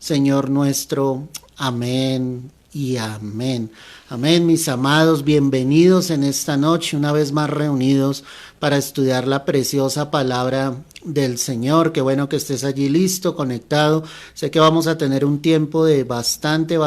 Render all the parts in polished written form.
Señor nuestro. Amén y amén. Amén, mis amados, bienvenidos en esta noche, una vez más reunidos para estudiar la preciosa palabra del Señor. Qué bueno que estés allí listo, conectado. Sé que vamos a tener un tiempo de bastante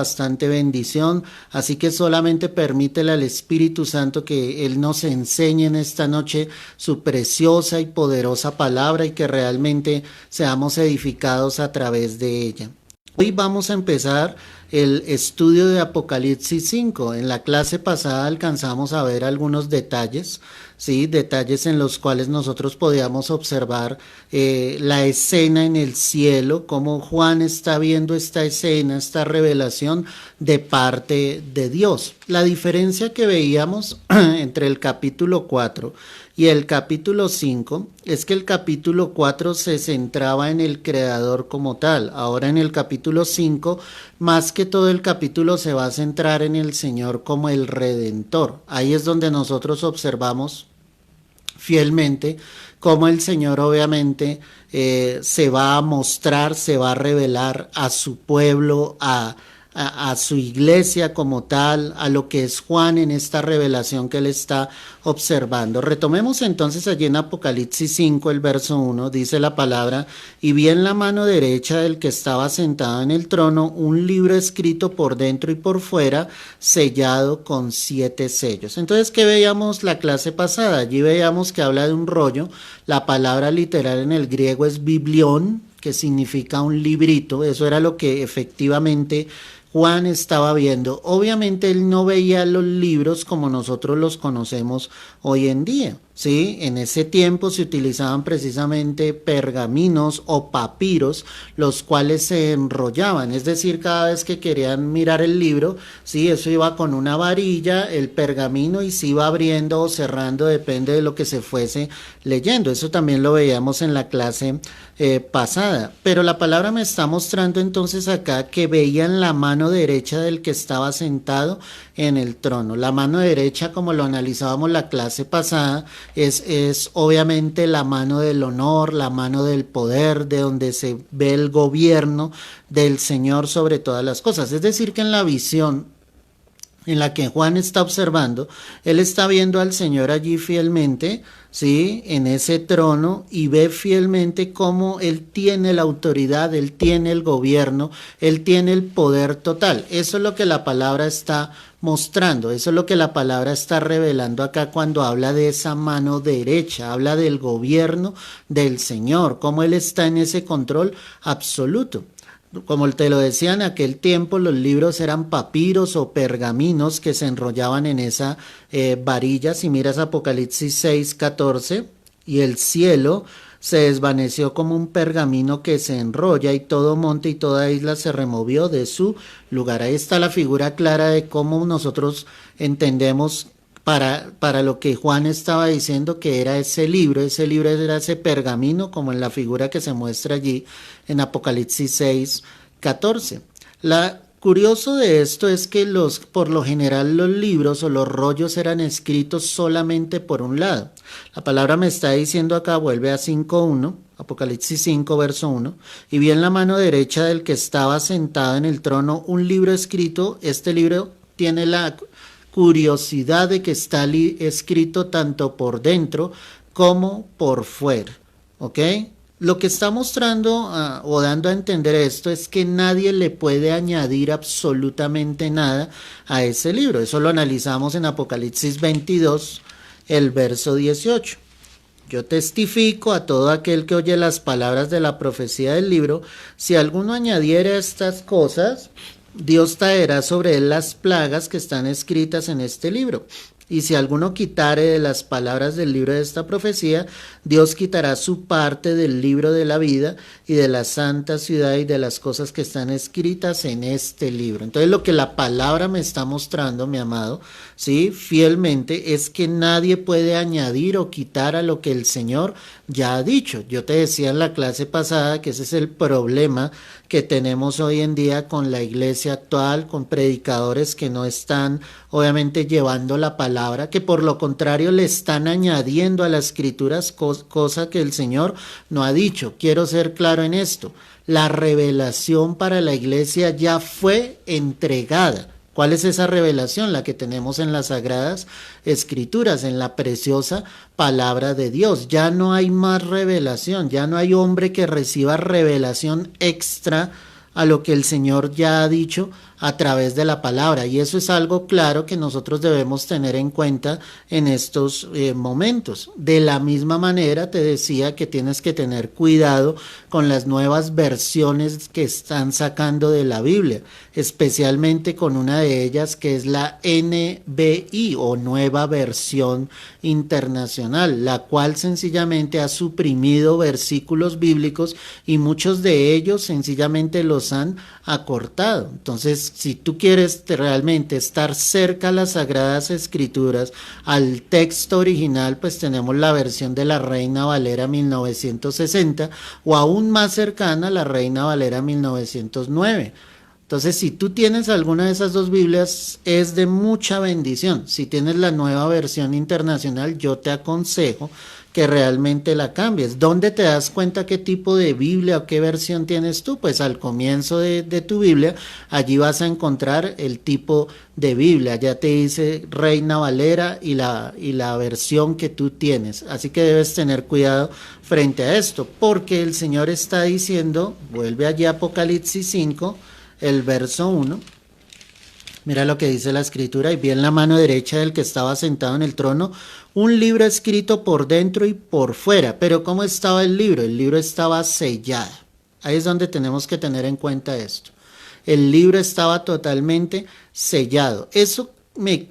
bendición, así que solamente permítele al Espíritu Santo que Él nos enseñe en esta noche su preciosa y poderosa palabra y que realmente seamos edificados a través de ella. Hoy vamos a empezar el estudio de Apocalipsis 5. En la clase pasada alcanzamos a ver algunos detalles, ¿sí? Detalles en los cuales nosotros podíamos observar la escena en el cielo, cómo Juan está viendo esta escena, esta revelación de parte de Dios. La diferencia que veíamos entre el capítulo 4 y el capítulo 5 es que el capítulo 4 se centraba en el creador como tal. Ahora en el capítulo 5, más que todo el capítulo se va a centrar en el Señor como el Redentor. Ahí es donde nosotros observamos fielmente cómo el Señor obviamente se va a mostrar, se va a revelar a su pueblo, a su iglesia como tal, a lo que es Juan en esta revelación que él está observando. Retomemos entonces allí en Apocalipsis 5, el verso 1, dice la palabra: y vi en la mano derecha del que estaba sentado en el trono un libro escrito por dentro y por fuera, sellado con 7 sellos. Entonces, ¿qué veíamos la clase pasada? Allí veíamos que habla de un rollo. La palabra literal en el griego es biblión, que significa un librito. Eso era lo que efectivamente Juan estaba viendo. Obviamente él no veía los libros como nosotros los conocemos hoy en día, ¿sí? En ese tiempo se utilizaban precisamente pergaminos o papiros, los cuales se enrollaban, es decir, cada vez que querían mirar el libro, ¿sí? Eso iba con una varilla, el pergamino, y se iba abriendo o cerrando, depende de lo que se fuese leyendo. Eso también lo veíamos en la clase pasada, pero la palabra me está mostrando entonces acá que veían la mano derecha del que estaba sentado en el trono. La mano derecha, como lo analizábamos la clase pasada, es obviamente la mano del honor, la mano del poder, de donde se ve el gobierno del Señor sobre todas las cosas. Es decir, que en la visión en la que Juan está observando, él está viendo al Señor allí fielmente, ¿sí? En ese trono, y ve fielmente cómo él tiene la autoridad, él tiene el gobierno, él tiene el poder total. Eso es lo que la palabra está mostrando, eso es lo que la palabra está revelando acá cuando habla de esa mano derecha, habla del gobierno del Señor, cómo él está en ese control absoluto. Como te lo decía, en aquel tiempo los libros eran papiros o pergaminos que se enrollaban en esa varilla. Si miras Apocalipsis 6:14, y el cielo se desvaneció como un pergamino que se enrolla, y todo monte y toda isla se removió de su lugar. Ahí está la figura clara de cómo nosotros entendemos para lo que Juan estaba diciendo que era ese libro era ese pergamino, como en la figura que se muestra allí en Apocalipsis 6:14. La curioso de esto es que por lo general los libros o los rollos eran escritos solamente por un lado. La palabra me está diciendo acá, vuelve a 5:1, Apocalipsis 5, verso 1, y vi en la mano derecha del que estaba sentado en el trono un libro escrito. Este libro tiene la curiosidad de que está escrito tanto por dentro como por fuera, ¿ok? Lo que está mostrando o dando a entender esto es que nadie le puede añadir absolutamente nada a ese libro. Eso lo analizamos en Apocalipsis 22, el verso 18. Yo testifico a todo aquel que oye las palabras de la profecía del libro: si alguno añadiera estas cosas, Dios traerá sobre él las plagas que están escritas en este libro. Y si alguno quitare de las palabras del libro de esta profecía, Dios quitará su parte del libro de la vida y de la santa ciudad y de las cosas que están escritas en este libro. Entonces, lo que la palabra me está mostrando, mi amado, ¿sí? Fielmente, es que nadie puede añadir o quitar a lo que el Señor ya ha dicho. Yo te decía en la clase pasada que ese es el problema que tenemos hoy en día con la iglesia actual, con predicadores que no están obviamente llevando la palabra, que por lo contrario le están añadiendo a las escrituras cosa que el Señor no ha dicho. Quiero ser claro en esto. La revelación para la iglesia ya fue entregada. ¿Cuál es esa revelación? La que tenemos en las Sagradas Escrituras, en la preciosa palabra de Dios. Ya no hay más revelación, ya no hay hombre que reciba revelación extra a lo que el Señor ya ha dicho a través de la palabra. Y eso es algo claro que nosotros debemos tener en cuenta en estos momentos. De la misma manera te decía que tienes que tener cuidado con las nuevas versiones que están sacando de la Biblia, especialmente con una de ellas que es la NBI o Nueva Versión Internacional, la cual sencillamente ha suprimido versículos bíblicos y muchos de ellos sencillamente los han acortado. Entonces, si tú quieres realmente estar cerca a las Sagradas Escrituras, al texto original, pues tenemos la versión de la Reina Valera 1960 o aún más cercana a la Reina Valera 1909. Entonces, si tú tienes alguna de esas dos Biblias, es de mucha bendición. Si tienes la Nueva Versión Internacional, yo te aconsejo que realmente la cambies. ¿Dónde te das cuenta qué tipo de Biblia o qué versión tienes tú? Pues al comienzo de tu Biblia, allí vas a encontrar el tipo de Biblia. Ya te dice Reina Valera y la versión que tú tienes. Así que debes tener cuidado frente a esto, porque el Señor está diciendo, vuelve allí a Apocalipsis 5, el verso 1. Mira lo que dice la escritura: y vi en la mano derecha del que estaba sentado en el trono un libro escrito por dentro y por fuera. Pero ¿cómo estaba el libro? El libro estaba sellado. Ahí es donde tenemos que tener en cuenta esto. El libro estaba totalmente sellado. ¿Eso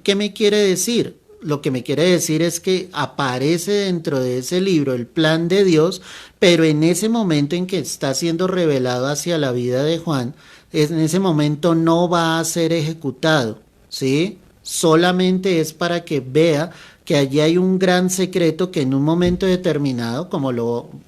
qué me quiere decir? Lo que me quiere decir es que aparece dentro de ese libro el plan de Dios, pero en ese momento en que está siendo revelado hacia la vida de Juan, en ese momento no va a ser ejecutado, ¿sí? Solamente es para que vea que allí hay un gran secreto que en un momento determinado,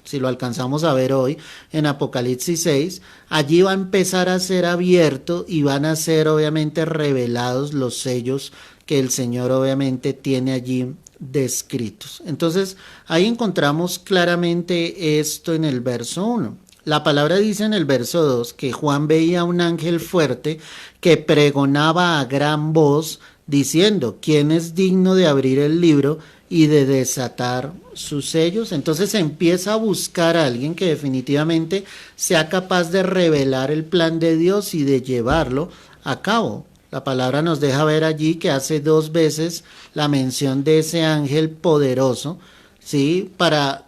si lo alcanzamos a ver hoy en Apocalipsis 6, allí va a empezar a ser abierto y van a ser obviamente revelados los sellos que el Señor obviamente tiene allí descritos. Entonces ahí encontramos claramente esto en el verso 1. La palabra dice en el verso 2 que Juan veía un ángel fuerte que pregonaba a gran voz diciendo: ¿quién es digno de abrir el libro y de desatar sus sellos? Entonces empieza a buscar a alguien que definitivamente sea capaz de revelar el plan de Dios y de llevarlo a cabo. La palabra nos deja ver allí que hace 2 veces la mención de ese ángel poderoso. Sí, para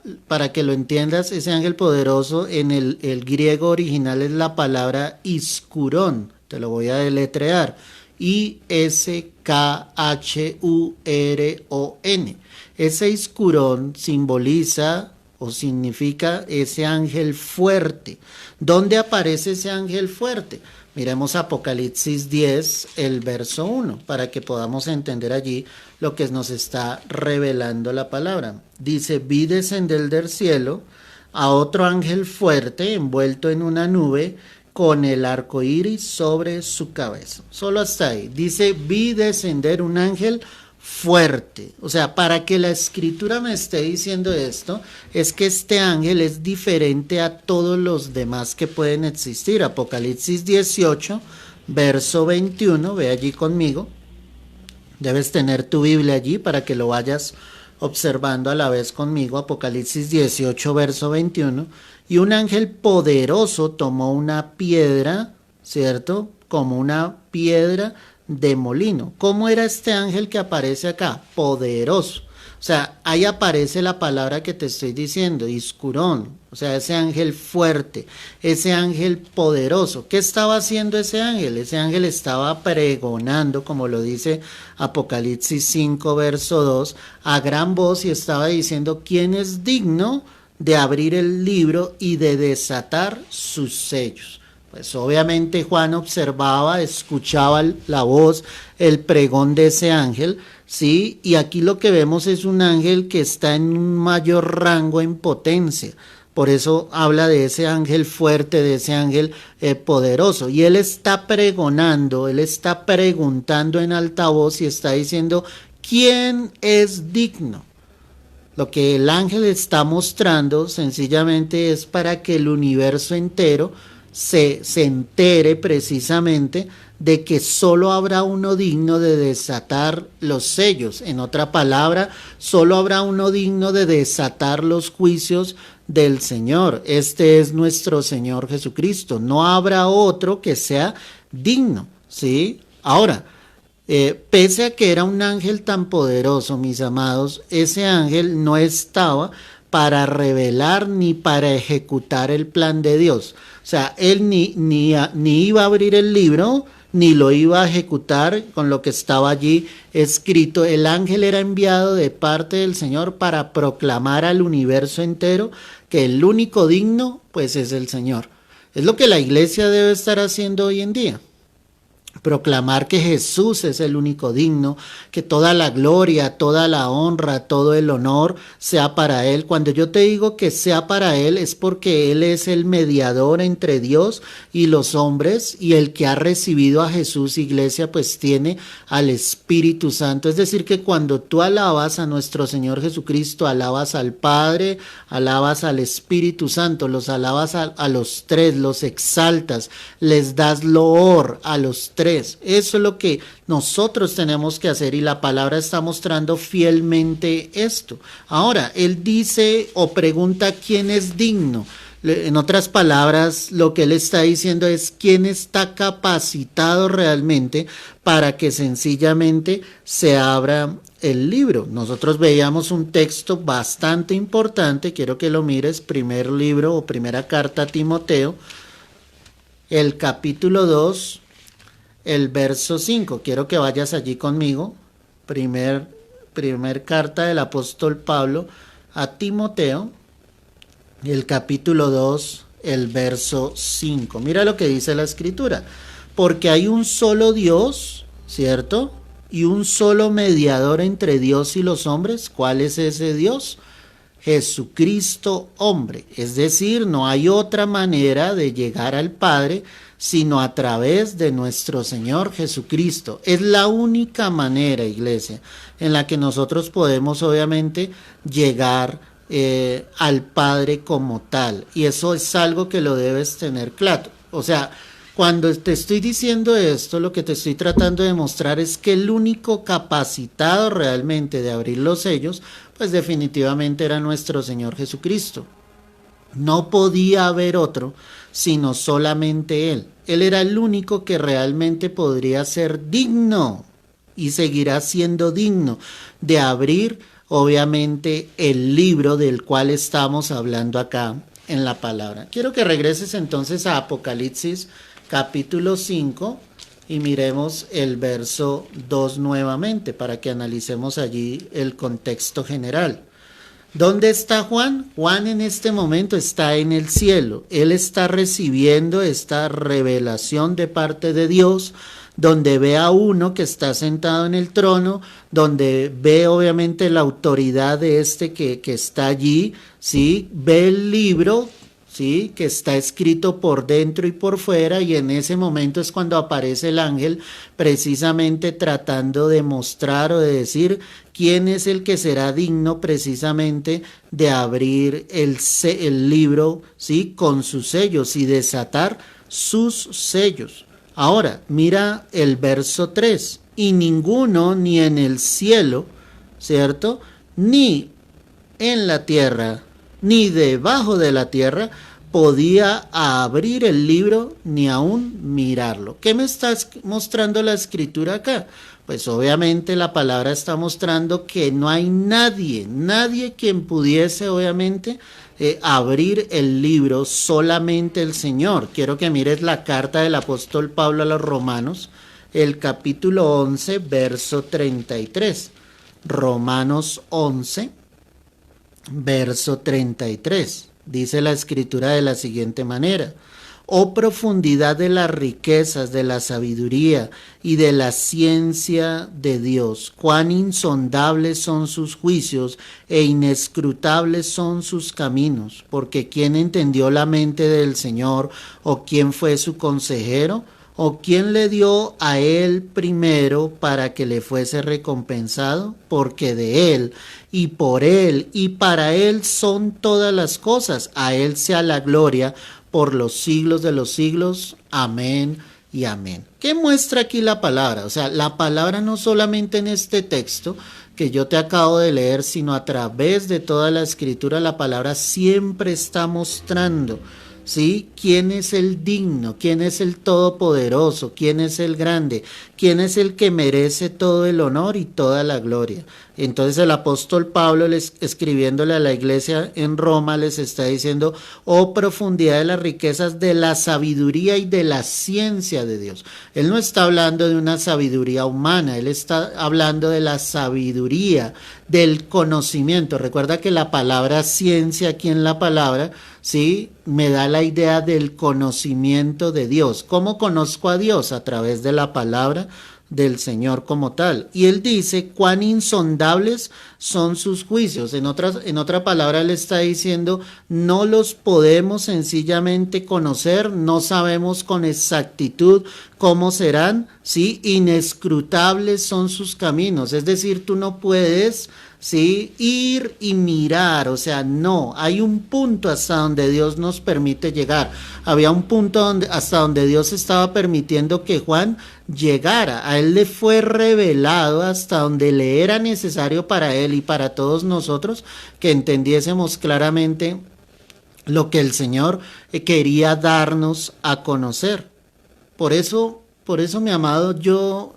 que lo entiendas, ese ángel poderoso en el griego original es la palabra iskurón. Te lo voy a deletrear: ISKHURON. Ese iskurón simboliza o significa ese ángel fuerte. ¿Dónde aparece ese ángel fuerte? Miremos Apocalipsis 10, el verso 1, para que podamos entender allí lo que nos está revelando la palabra. Dice: vi descender del cielo a otro ángel fuerte, envuelto en una nube, con el arco iris sobre su cabeza. Solo hasta ahí. Dice: vi descender un ángel fuerte. O sea, para que la escritura me esté diciendo esto, es que este ángel es diferente a todos los demás que pueden existir. Apocalipsis 18, verso 21, ve allí conmigo. Debes tener tu Biblia allí para que lo vayas observando a la vez conmigo. Apocalipsis 18, verso 21. Y un ángel poderoso tomó una piedra, ¿cierto? Como una piedra de molino. ¿Cómo era este ángel que aparece acá? Poderoso. O sea, ahí aparece la palabra que te estoy diciendo, iskurón. O sea, ese ángel fuerte, ese ángel poderoso. ¿Qué estaba haciendo ese ángel? Ese ángel estaba pregonando, como lo dice Apocalipsis 5, verso 2, a gran voz, y estaba diciendo: ¿quién es digno de abrir el libro y de desatar sus sellos? Pues obviamente Juan observaba, escuchaba la voz, el pregón de ese ángel, ¿sí? Y aquí lo que vemos es un ángel que está en un mayor rango en potencia. Por eso habla de ese ángel fuerte, de ese ángel poderoso. Y él está pregonando, él está preguntando en alta voz y está diciendo, ¿quién es digno? Lo que el ángel está mostrando sencillamente es para que el universo entero se entere precisamente de que solo habrá uno digno de desatar los sellos. En otra palabra, solo habrá uno digno de desatar los juicios del Señor. Este es nuestro Señor Jesucristo. No habrá otro que sea digno, ¿sí? Ahora, pese a que era un ángel tan poderoso, mis amados, ese ángel no estaba para revelar ni para ejecutar el plan de Dios. O sea, él ni iba a abrir el libro, ni lo iba a ejecutar con lo que estaba allí escrito. El ángel era enviado de parte del Señor para proclamar al universo entero que el único digno, pues, es el Señor. Es lo que la iglesia debe estar haciendo hoy en día. Proclamar que Jesús es el único digno, que toda la gloria, toda la honra, todo el honor sea para Él. Cuando yo te digo que sea para Él es porque Él es el mediador entre Dios y los hombres, y el que ha recibido a Jesús, iglesia, pues tiene al Espíritu Santo. Es decir, que cuando tú alabas a nuestro Señor Jesucristo, alabas al Padre, alabas al Espíritu Santo, los alabas a los tres, los exaltas, les das loor a los tres. Eso es lo que nosotros tenemos que hacer y la palabra está mostrando fielmente esto. Ahora, él dice o pregunta quién es digno. En otras palabras, lo que él está diciendo es quién está capacitado realmente para que sencillamente se abra el libro. Nosotros veíamos un texto bastante importante, quiero que lo mires, primer libro o primera carta a Timoteo, el capítulo 2, el verso 5, quiero que vayas allí conmigo, primer carta del apóstol Pablo a Timoteo, el capítulo 2, el verso 5. Mira lo que dice la escritura, porque hay un solo Dios, ¿cierto? Y un solo mediador entre Dios y los hombres. ¿Cuál es ese Dios? Jesucristo hombre, es decir, no hay otra manera de llegar al Padre sino a través de nuestro Señor Jesucristo. Es la única manera, iglesia, en la que nosotros podemos obviamente llegar al Padre como tal, y eso es algo que lo debes tener claro. O sea, cuando te estoy diciendo esto, lo que te estoy tratando de mostrar es que el único capacitado realmente de abrir los sellos, pues definitivamente era nuestro Señor Jesucristo. No podía haber otro, sino solamente Él. Él era el único que realmente podría ser digno y seguirá siendo digno de abrir, obviamente, el libro del cual estamos hablando acá en la palabra. Quiero que regreses entonces a Apocalipsis capítulo 5 y miremos el verso 2 nuevamente para que analicemos allí el contexto general. ¿Dónde está Juan? Juan en este momento está en el cielo. Él está recibiendo esta revelación de parte de Dios, donde ve a uno que está sentado en el trono, donde ve obviamente la autoridad de este que está allí, ¿sí? Ve el libro, ¿sí? Que está escrito por dentro y por fuera, y en ese momento es cuando aparece el ángel precisamente tratando de mostrar o de decir quién es el que será digno precisamente de abrir el libro, ¿sí? Con sus sellos y desatar sus sellos. Ahora, mira el verso 3, y ninguno ni en el cielo, ¿cierto? Ni en la tierra, ni debajo de la tierra, podía abrir el libro ni aún mirarlo. ¿Qué me está mostrando la escritura acá? Pues obviamente la palabra está mostrando que no hay nadie quien pudiese obviamente abrir el libro, solamente el Señor. Quiero que mires la carta del apóstol Pablo a los Romanos, el capítulo 11, verso 33. Romanos 11, verso 33. Dice la escritura de la siguiente manera: Oh profundidad de las riquezas, de la sabiduría y de la ciencia de Dios. Cuán insondables son sus juicios e inescrutables son sus caminos. Porque ¿quién entendió la mente del Señor? ¿O quién fue su consejero? ¿O quién le dio a él primero para que le fuese recompensado? Porque de él y por él y para él son todas las cosas. A él sea la gloria por los siglos de los siglos. Amén y amén. ¿Qué muestra aquí la palabra? O sea, la palabra no solamente en este texto que yo te acabo de leer, sino a través de toda la escritura, la palabra siempre está mostrando, ¿sí? ¿Quién es el digno? ¿Quién es el todopoderoso? ¿Quién es el grande? ¿Quién es el que merece todo el honor y toda la gloria? Entonces el apóstol Pablo, escribiéndole a la iglesia en Roma, les está diciendo: oh profundidad de las riquezas de la sabiduría y de la ciencia de Dios. Él no está hablando de una sabiduría humana, él está hablando de la sabiduría, del conocimiento. Recuerda que la palabra ciencia aquí en la palabra, ¿sí?, me da la idea del conocimiento de Dios. ¿Cómo conozco a Dios? A través de la palabra del Señor como tal. Y él dice cuán insondables son sus juicios. En otra palabra, él está diciendo: no los podemos sencillamente conocer, no sabemos con exactitud cómo serán, ¿sí? Inescrutables son sus caminos. Es decir, tú no puedes, ¿sí?, ir y mirar. O sea, no, hay un punto hasta donde Dios nos permite llegar. Había un punto hasta donde Dios estaba permitiendo que Juan llegara. A él le fue revelado hasta donde le era necesario para él y para todos nosotros que entendiésemos claramente lo que el Señor quería darnos a conocer. Por eso, mi amado, yo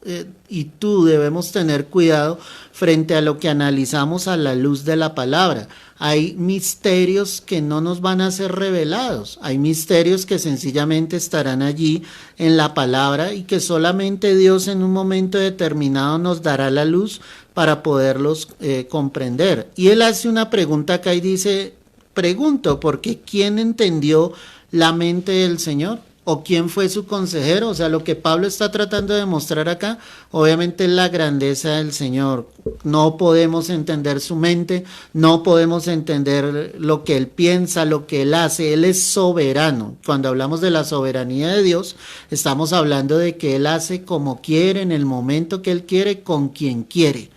y tú debemos tener cuidado frente a lo que analizamos a la luz de la palabra. Hay misterios que no nos van a ser revelados, hay misterios que sencillamente estarán allí en la palabra y que solamente Dios en un momento determinado nos dará la luz para poderlos comprender. Y él hace una pregunta acá y dice: pregunto, porque ¿quién entendió la mente del Señor? ¿O quién fue su consejero? O sea, lo que Pablo está tratando de mostrar acá, obviamente, es la grandeza del Señor. No podemos entender su mente, no podemos entender lo que Él piensa, lo que Él hace. Él es soberano. Cuando hablamos de la soberanía de Dios, estamos hablando de que Él hace como quiere, en el momento que Él quiere, con quien quiere.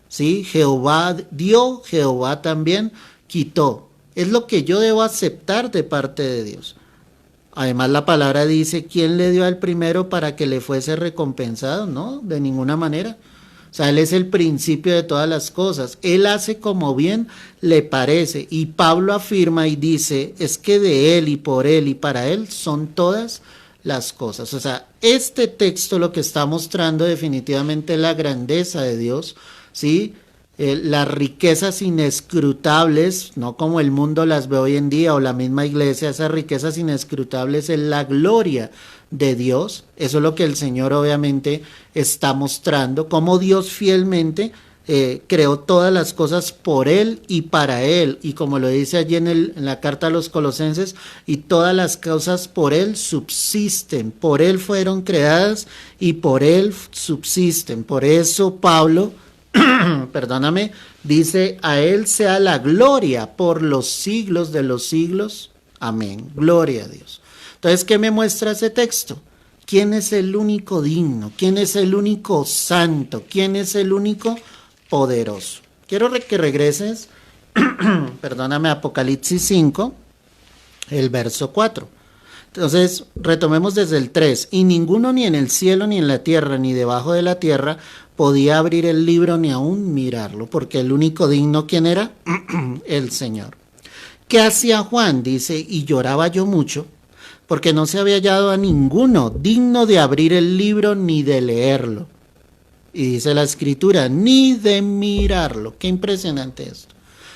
¿Sí? Jehová dio, Jehová también quitó. Es lo que yo debo aceptar de parte de Dios. Además, la palabra dice: ¿quién le dio al primero para que le fuese recompensado? No, de ninguna manera. O sea, Él es el principio de todas las cosas. Él hace como bien le parece. Y Pablo afirma y dice: es que de Él y por Él y para Él son todas las cosas. O sea, este texto lo que está mostrando definitivamente es la grandeza de Dios, ¿sí? Las riquezas inescrutables, no como el mundo las ve hoy en día o la misma iglesia, esas riquezas inescrutables es la gloria de Dios. Eso es lo que el Señor obviamente está mostrando, cómo Dios fielmente creó todas las cosas por Él y para Él, y como lo dice allí en la carta a los Colosenses: y todas las cosas por Él subsisten, por Él fueron creadas y por Él subsisten. Por eso Pablo perdóname, dice: a Él sea la gloria por los siglos de los siglos. Amén. Gloria a Dios. Entonces, ¿qué me muestra ese texto? ¿Quién es el único digno? ¿Quién es el único santo? ¿Quién es el único poderoso? Quiero que regreses, perdóname, Apocalipsis 5, el verso 4. Entonces, retomemos desde el 3. Y ninguno, ni en el cielo, ni en la tierra, ni debajo de la tierra, podía abrir el libro ni aún mirarlo, porque el único digno, ¿quién era? El Señor. ¿Qué hacía Juan? Dice: y lloraba yo mucho, porque no se había hallado a ninguno digno de abrir el libro ni de leerlo. Y dice la Escritura: ni de mirarlo. Qué impresionante esto.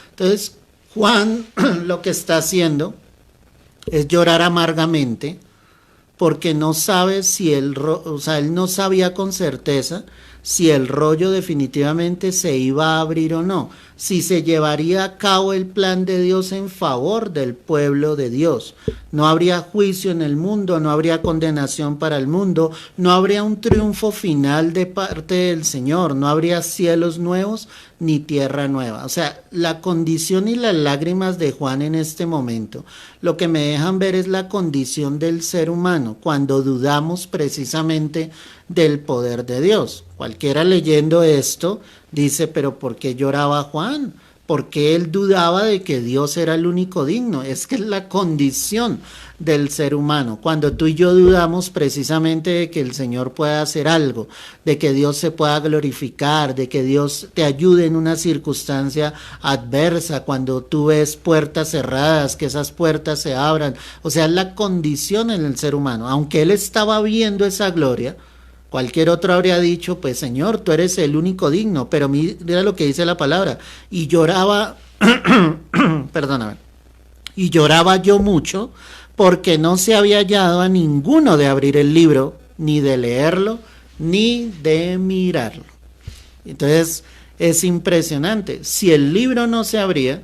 Entonces, Juan lo que está haciendo es llorar amargamente, porque no sabe si él no sabía con certeza si el rollo definitivamente se iba a abrir o no, si se llevaría a cabo el plan de Dios en favor del pueblo de Dios. No habría juicio en el mundo, no habría condenación para el mundo, no habría un triunfo final de parte del Señor, no habría cielos nuevos ni tierra nueva. O sea, la condición y las lágrimas de Juan en este momento, lo que me dejan ver es la condición del ser humano cuando dudamos precisamente del poder de Dios. Cualquiera leyendo esto dice, pero ¿por qué lloraba Juan? ¿Por qué él dudaba de que Dios era el único digno? Es que es la condición del ser humano. Cuando tú y yo dudamos precisamente de que el Señor pueda hacer algo, de que Dios se pueda glorificar, de que Dios te ayude en una circunstancia adversa, cuando tú ves puertas cerradas, que esas puertas se abran. O sea, es la condición en el ser humano. Aunque él estaba viendo esa gloria, cualquier otro habría dicho, pues Señor, tú eres el único digno, pero mira lo que dice la palabra, y lloraba, perdóname, y lloraba yo mucho, porque no se había hallado a ninguno de abrir el libro, ni de leerlo, ni de mirarlo. Entonces, es impresionante, si el libro no se abría,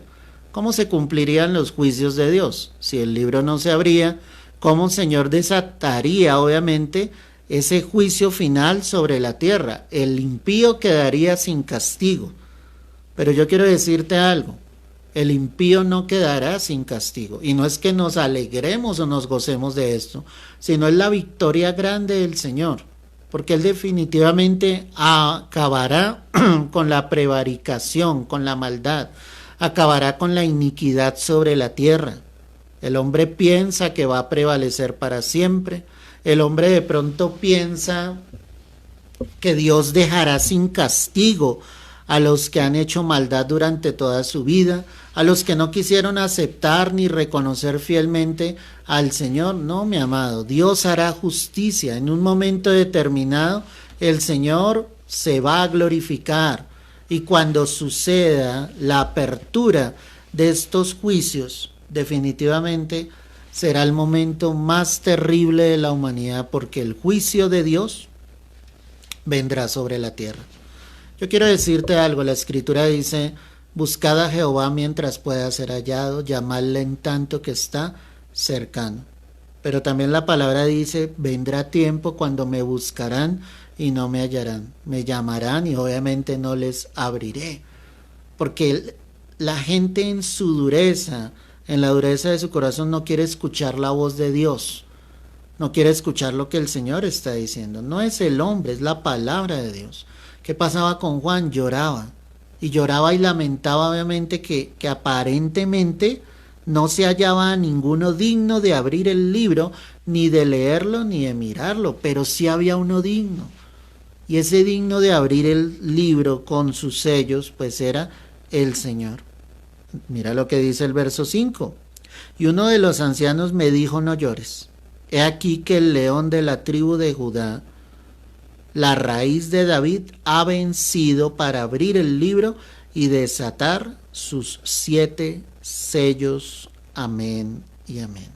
¿cómo se cumplirían los juicios de Dios? Si el libro no se abría, ¿cómo el Señor desataría, obviamente, ese juicio final sobre la tierra? El impío quedaría sin castigo. Pero yo quiero decirte algo, el impío no quedará sin castigo. Y no es que nos alegremos o nos gocemos de esto, sino es la victoria grande del Señor. Porque Él definitivamente acabará con la prevaricación, con la maldad, acabará con la iniquidad sobre la tierra. El hombre piensa que va a prevalecer para siempre. El hombre de pronto piensa que Dios dejará sin castigo a los que han hecho maldad durante toda su vida, a los que no quisieron aceptar ni reconocer fielmente al Señor. No, mi amado, Dios hará justicia. En un momento determinado, el Señor se va a glorificar. Y cuando suceda la apertura de estos juicios, definitivamente será el momento más terrible de la humanidad, porque el juicio de Dios vendrá sobre la tierra. Yo quiero decirte algo, la Escritura dice, buscad a Jehová mientras pueda ser hallado, llamadle en tanto que está cercano. Pero también la palabra dice, vendrá tiempo cuando me buscarán y no me hallarán, me llamarán y obviamente no les abriré. Porque la gente en su dureza, en la dureza de su corazón, no quiere escuchar la voz de Dios, no quiere escuchar lo que el Señor está diciendo. No es el hombre, es la palabra de Dios. ¿Qué pasaba con Juan? Lloraba y lamentaba obviamente que aparentemente no se hallaba a ninguno digno de abrir el libro, ni de leerlo, ni de mirarlo, pero sí había uno digno. Y ese digno de abrir el libro con sus sellos, pues era el Señor. Mira lo que dice el verso 5. Y uno de los ancianos me dijo, no llores. He aquí que el león de la tribu de Judá, la raíz de David, ha vencido para abrir el libro y desatar sus 7 sellos. Amén y amén.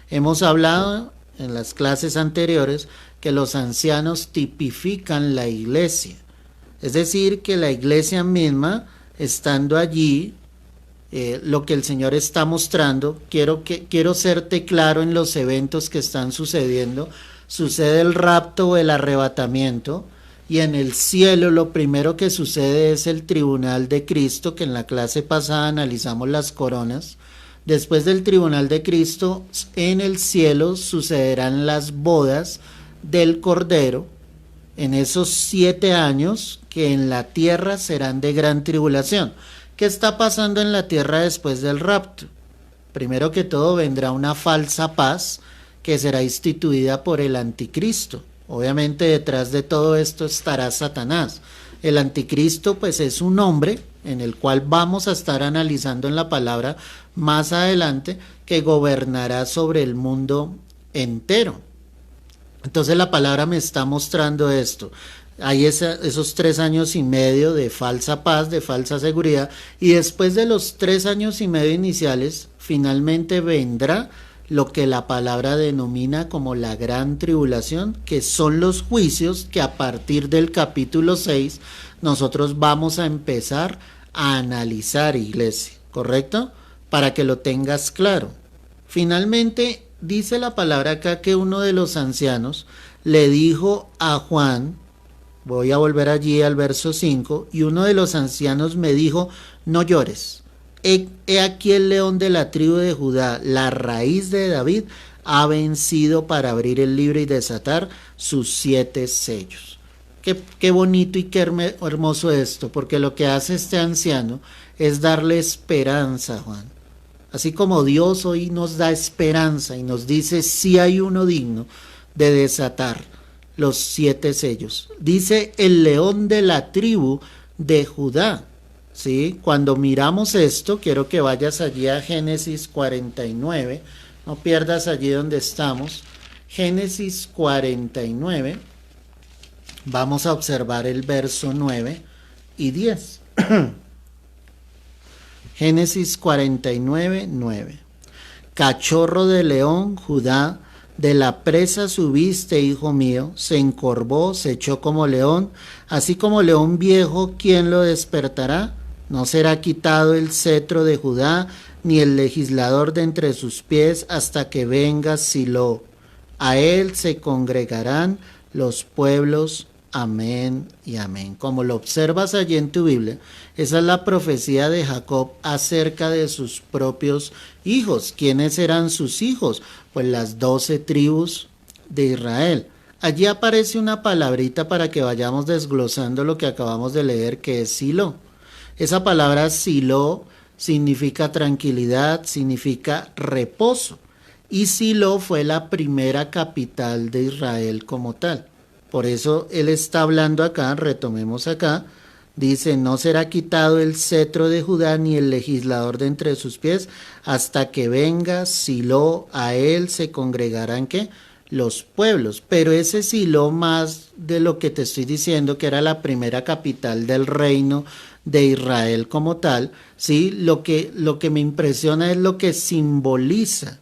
Hemos hablado en las clases anteriores que los ancianos tipifican la iglesia. Es decir, que la iglesia misma, estando allí, lo que el Señor está mostrando, quiero serte claro en los eventos que están sucediendo. Sucede el rapto o el arrebatamiento, y en el cielo lo primero que sucede es el tribunal de Cristo, que en la clase pasada analizamos las coronas. Después del tribunal de Cristo, en el cielo sucederán las bodas del Cordero, en esos 7 años que en la tierra serán de gran tribulación. ¿Qué está pasando en la tierra después del rapto? Primero que todo vendrá una falsa paz que será instituida por el anticristo. Obviamente detrás de todo esto estará Satanás. El anticristo pues es un hombre en el cual vamos a estar analizando en la palabra más adelante, que gobernará sobre el mundo entero. Entonces la palabra me está mostrando esto. Hay esos 3 años y medio de falsa paz, de falsa seguridad, y después de los 3 años y medio iniciales, finalmente vendrá lo que la palabra denomina como la gran tribulación, que son los juicios que a partir del capítulo 6 nosotros vamos a empezar a analizar, iglesia, ¿correcto? Para que lo tengas claro. Finalmente, dice la palabra acá que uno de los ancianos le dijo a Juan, voy a volver allí al verso 5, y uno de los ancianos me dijo, no llores. He aquí el león de la tribu de Judá, la raíz de David, ha vencido para abrir el libro y desatar sus 7 sellos. Qué bonito y qué hermoso esto, porque lo que hace este anciano es darle esperanza, Juan. Así como Dios hoy nos da esperanza y nos dice si hay uno digno de desatar los 7 sellos. Dice el león de la tribu de Judá. ¿Sí? Cuando miramos esto, quiero que vayas allí a Génesis 49, no pierdas allí donde estamos, Génesis 49, vamos a observar el verso 9 y 10. Génesis 49, 9. Cachorro de león, Judá, de la presa subiste, hijo mío, se encorvó, se echó como león, así como león viejo, ¿quién lo despertará? No será quitado el cetro de Judá, ni el legislador de entre sus pies, hasta que venga Silo. A él se congregarán los pueblos. Amén y amén. Como lo observas allí en tu Biblia, esa es la profecía de Jacob acerca de sus propios hijos. ¿Quiénes eran sus hijos? Pues las 12 tribus de Israel. Allí aparece una palabrita para que vayamos desglosando lo que acabamos de leer, que es Silo. Esa palabra Silo significa tranquilidad, significa reposo. Y Silo fue la primera capital de Israel como tal. Por eso él está hablando acá, retomemos acá, dice, no será quitado el cetro de Judá ni el legislador de entre sus pies, hasta que venga Silo, a él se congregarán, ¿qué? Los pueblos. Pero ese Silo, más de lo que te estoy diciendo, que era la primera capital del reino de Israel como tal, ¿sí? Lo que me impresiona es lo que simboliza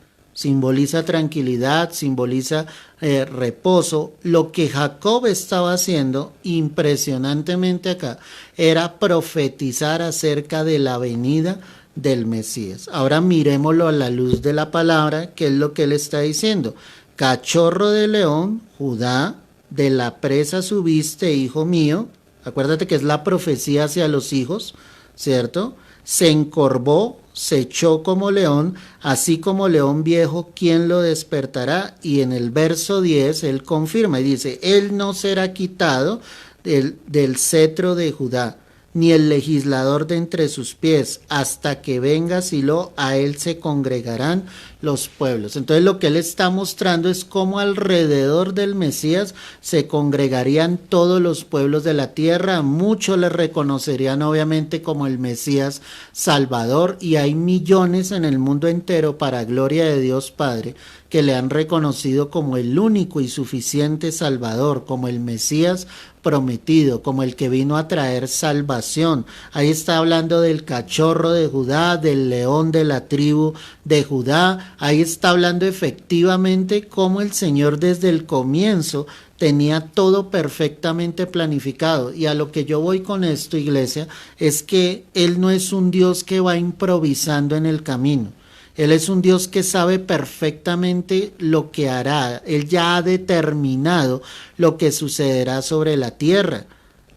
tranquilidad, simboliza reposo. Lo que Jacob estaba haciendo impresionantemente acá era profetizar acerca de la venida del Mesías. Ahora miremoslo a la luz de la palabra, que es lo que él está diciendo. Cachorro de león, Judá, de la presa subiste, hijo mío. Acuérdate que es la profecía hacia los hijos, ¿cierto? Se encorvó, se echó como león, así como león viejo, ¿quién lo despertará? Y en el verso 10 él confirma y dice, él no será quitado del cetro de Judá, ni el legislador de entre sus pies, hasta que venga Silo, a él se congregarán los pueblos. Entonces lo que él está mostrando es cómo alrededor del Mesías se congregarían todos los pueblos de la tierra, muchos le reconocerían obviamente como el Mesías Salvador, y hay millones en el mundo entero, para gloria de Dios Padre, que le han reconocido como el único y suficiente Salvador, como el Mesías prometido, como el que vino a traer salvación. Ahí está hablando del cachorro de Judá, del león de la tribu de Judá. Ahí está hablando efectivamente cómo el Señor desde el comienzo tenía todo perfectamente planificado. Y a lo que yo voy con esto, iglesia, es que Él no es un Dios que va improvisando en el camino. Él es un Dios que sabe perfectamente lo que hará. Él ya ha determinado lo que sucederá sobre la tierra.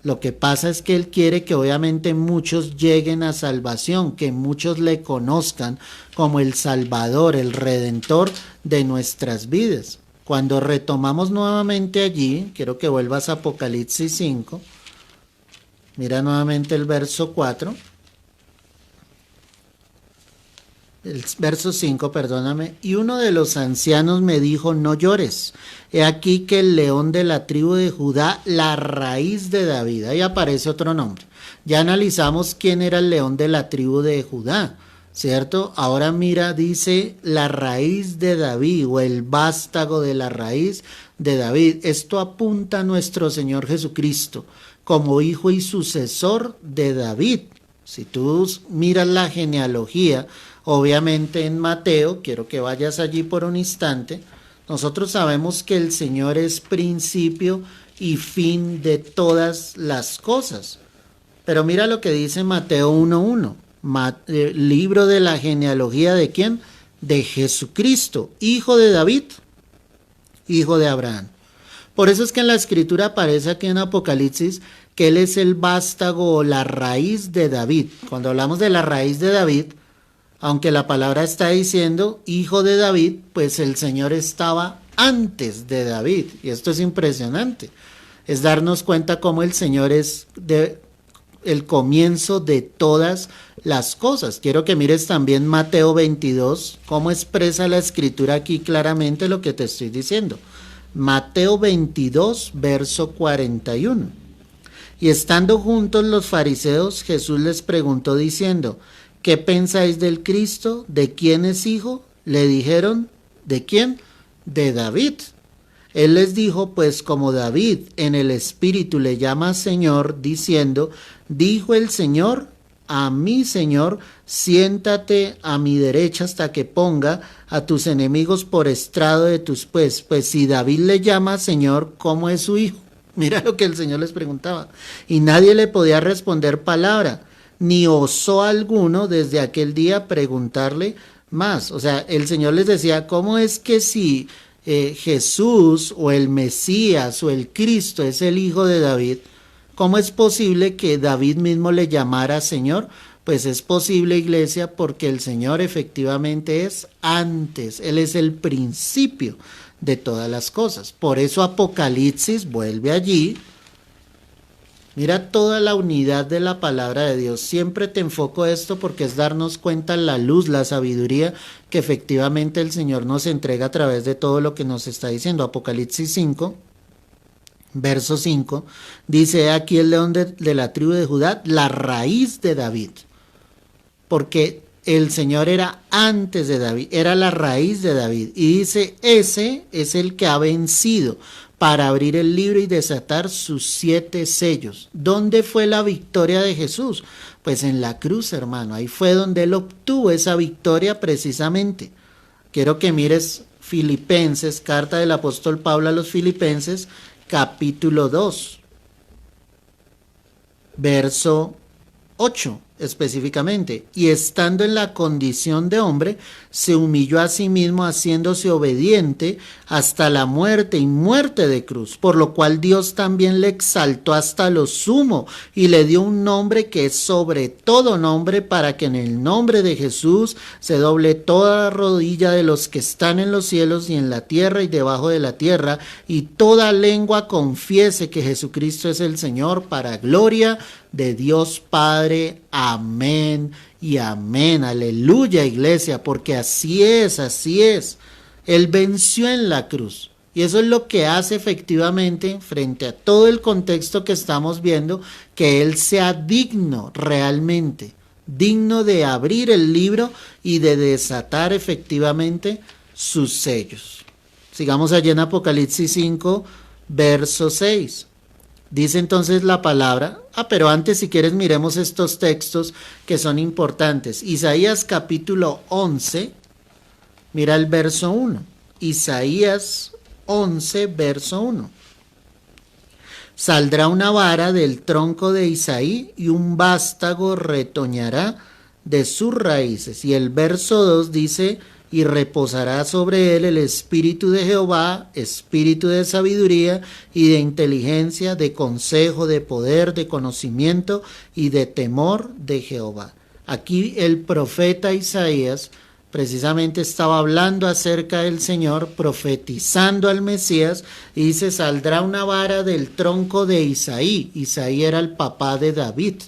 Lo que pasa es que Él quiere que obviamente muchos lleguen a salvación, que muchos le conozcan como el Salvador, el Redentor de nuestras vidas. Cuando retomamos nuevamente allí, quiero que vuelvas a Apocalipsis 5, mira nuevamente el verso 4. El verso 5, perdóname, y uno de los ancianos me dijo, no llores, he aquí que el león de la tribu de Judá, la raíz de David, ahí aparece otro nombre. Ya analizamos quién era el león de la tribu de Judá, ¿cierto? Ahora mira, dice la raíz de David, o el vástago de la raíz de David. Esto apunta a nuestro Señor Jesucristo como hijo y sucesor de David. Si tú miras la genealogía, obviamente en Mateo, quiero que vayas allí por un instante, nosotros sabemos que el Señor es principio y fin de todas las cosas. Pero mira lo que dice Mateo 1:1, libro de la genealogía ¿de quién? De Jesucristo, hijo de David, hijo de Abraham. Por eso es que en la escritura aparece aquí en Apocalipsis que él es el vástago o la raíz de David. Cuando hablamos de la raíz de David, aunque la palabra está diciendo hijo de David, pues el Señor estaba antes de David. Y esto es impresionante. Es darnos cuenta cómo el Señor es el comienzo de todas las cosas. Quiero que mires también Mateo 22, cómo expresa la escritura aquí claramente lo que te estoy diciendo. Mateo 22, verso 41. Y estando juntos los fariseos, Jesús les preguntó diciendo, ¿qué pensáis del Cristo? ¿De quién es hijo? Le dijeron, ¿de quién? De David. Él les dijo, pues como David en el Espíritu le llama Señor, diciendo, dijo el Señor a mi Señor, siéntate a mi derecha hasta que ponga a tus enemigos por estrado de tus pies. Pues si David le llama Señor, ¿cómo es su hijo? Mira lo que el Señor les preguntaba. Y nadie le podía responder palabra, ni osó alguno desde aquel día preguntarle más. O sea, el Señor les decía, ¿cómo es que si Jesús o el Mesías o el Cristo es el hijo de David, cómo es posible que David mismo le llamara Señor? Pues es posible, iglesia, porque el Señor efectivamente es antes, Él es el principio de todas las cosas. Por eso Apocalipsis vuelve allí. Mira toda la unidad de la palabra de Dios. Siempre te enfoco esto porque es darnos cuenta la luz, la sabiduría que efectivamente el Señor nos entrega a través de todo lo que nos está diciendo. Apocalipsis 5, verso 5, dice aquí el león de la tribu de Judá, la raíz de David. Porque el Señor era antes de David, era la raíz de David. Y dice, ese es el que ha vencido para abrir el libro y desatar sus 7 sellos. ¿Dónde fue la victoria de Jesús? Pues en la cruz, hermano. Ahí fue donde él obtuvo esa victoria precisamente. Quiero que mires Filipenses, carta del apóstol Pablo a los Filipenses, capítulo 2, verso 8 específicamente. Y estando en la condición de hombre, se humilló a sí mismo, haciéndose obediente hasta la muerte y muerte de cruz, por lo cual Dios también le exaltó hasta lo sumo y le dio un nombre que es sobre todo nombre, para que en el nombre de Jesús se doble toda rodilla de los que están en los cielos y en la tierra y debajo de la tierra, y toda lengua confiese que Jesucristo es el Señor, para gloria de Dios Padre. Amén y amén. Aleluya, iglesia, porque así es, así es. Él venció en la cruz. Y eso es lo que hace efectivamente, frente a todo el contexto que estamos viendo, que Él sea digno realmente, digno de abrir el libro y de desatar efectivamente sus sellos. Sigamos allí en Apocalipsis 5, verso 6. Dice entonces la palabra, pero antes si quieres miremos estos textos que son importantes. Isaías capítulo 11, mira el verso 1. Isaías 11, verso 1. Saldrá una vara del tronco de Isaí y un vástago retoñará de sus raíces. Y el verso 2 dice, y reposará sobre él el espíritu de Jehová, espíritu de sabiduría y de inteligencia, de consejo, de poder, de conocimiento y de temor de Jehová. Aquí el profeta Isaías precisamente estaba hablando acerca del Señor, profetizando al Mesías, y dice, saldrá una vara del tronco de Isaí. Isaí era el papá de David.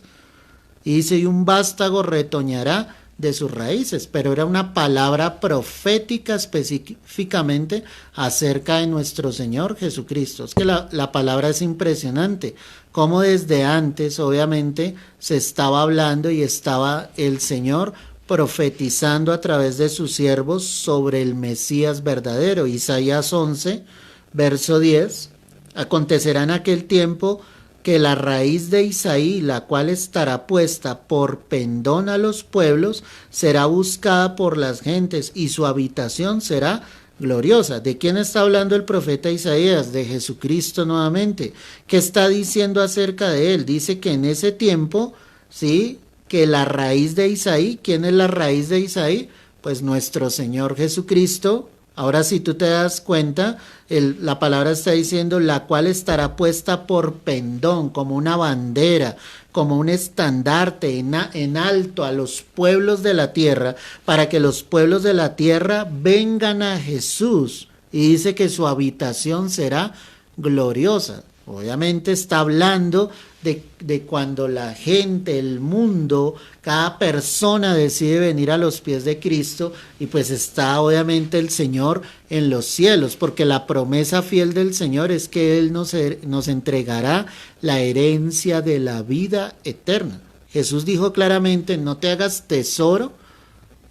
Y dice, y un vástago retoñará de sus raíces, pero era una palabra profética específicamente acerca de nuestro Señor Jesucristo. Es que la palabra es impresionante, como desde antes obviamente se estaba hablando y estaba el Señor profetizando a través de sus siervos sobre el Mesías verdadero. Isaías 11, verso 10, acontecerá en aquel tiempo que la raíz de Isaí, la cual estará puesta por pendón a los pueblos, será buscada por las gentes y su habitación será gloriosa. ¿De quién está hablando el profeta Isaías? De Jesucristo nuevamente. ¿Qué está diciendo acerca de él? Dice que en ese tiempo, ¿sí?, que la raíz de Isaí, ¿quién es la raíz de Isaí? Pues nuestro Señor Jesucristo. Ahora si tú te das cuenta, la palabra está diciendo la cual estará puesta por pendón, como una bandera, como un estandarte en alto a los pueblos de la tierra, para que los pueblos de la tierra vengan a Jesús. Y dice que su habitación será gloriosa. Obviamente está hablando de cuando la gente, el mundo, cada persona decide venir a los pies de Cristo, y pues está obviamente el Señor en los cielos, porque la promesa fiel del Señor es que Él nos entregará la herencia de la vida eterna. Jesús dijo claramente: no te hagas tesoro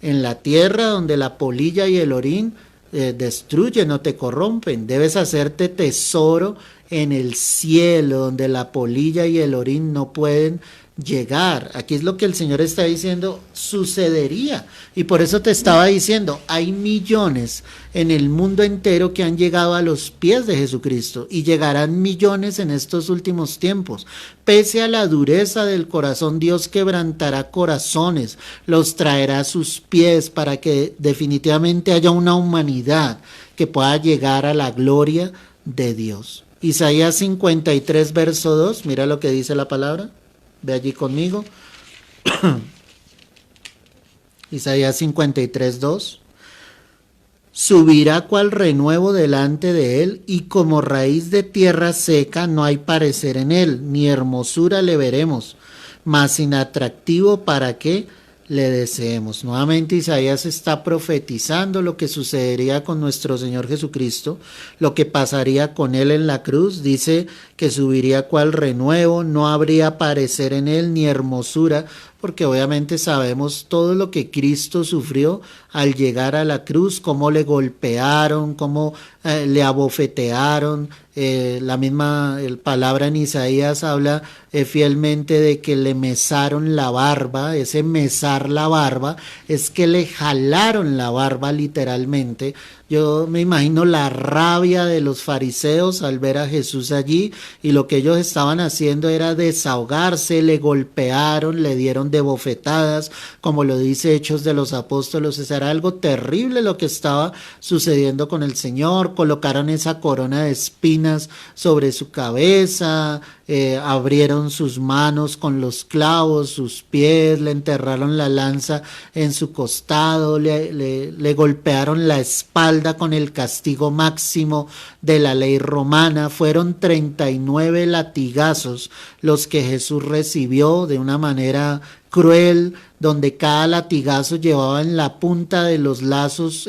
en la tierra donde la polilla y el orín destruyen o te corrompen. Debes hacerte tesoro en el cielo, donde la polilla y el orín no pueden llegar. Aquí es lo que el Señor está diciendo sucedería, y por eso te estaba diciendo, hay millones en el mundo entero que han llegado a los pies de Jesucristo, y llegarán millones en estos últimos tiempos. Pese a la dureza del corazón, Dios quebrantará corazones, los traerá a sus pies, para que definitivamente haya una humanidad que pueda llegar a la gloria de Dios. Isaías 53, verso 2, mira lo que dice la palabra. Ve allí conmigo. Isaías 53, 2. Subirá cual renuevo delante de él, y como raíz de tierra seca no hay parecer en él, ni hermosura le veremos, mas inatractivo para que le deseemos. Nuevamente Isaías está profetizando lo que sucedería con nuestro Señor Jesucristo, lo que pasaría con él en la cruz. Dice que subiría cual renuevo, no habría parecer en él ni hermosura, porque obviamente sabemos todo lo que Cristo sufrió al llegar a la cruz, cómo le golpearon, cómo le abofetearon. La misma palabra en Isaías habla fielmente de que le mesaron la barba. Ese mesar la barba es que le jalaron la barba literalmente. Yo me imagino la rabia de los fariseos al ver a Jesús allí, y lo que ellos estaban haciendo era desahogarse. Le golpearon, le dieron de bofetadas, como lo dice Hechos de los Apóstoles. Era algo terrible lo que estaba sucediendo con el Señor. Colocaron esa corona de espinas sobre su cabeza, abrieron sus manos con los clavos, sus pies, le enterraron la lanza en su costado, le golpearon la espalda con el castigo máximo de la ley romana. Fueron 39 latigazos los que Jesús recibió de una manera cruel, donde cada latigazo llevaba en la punta de los lazos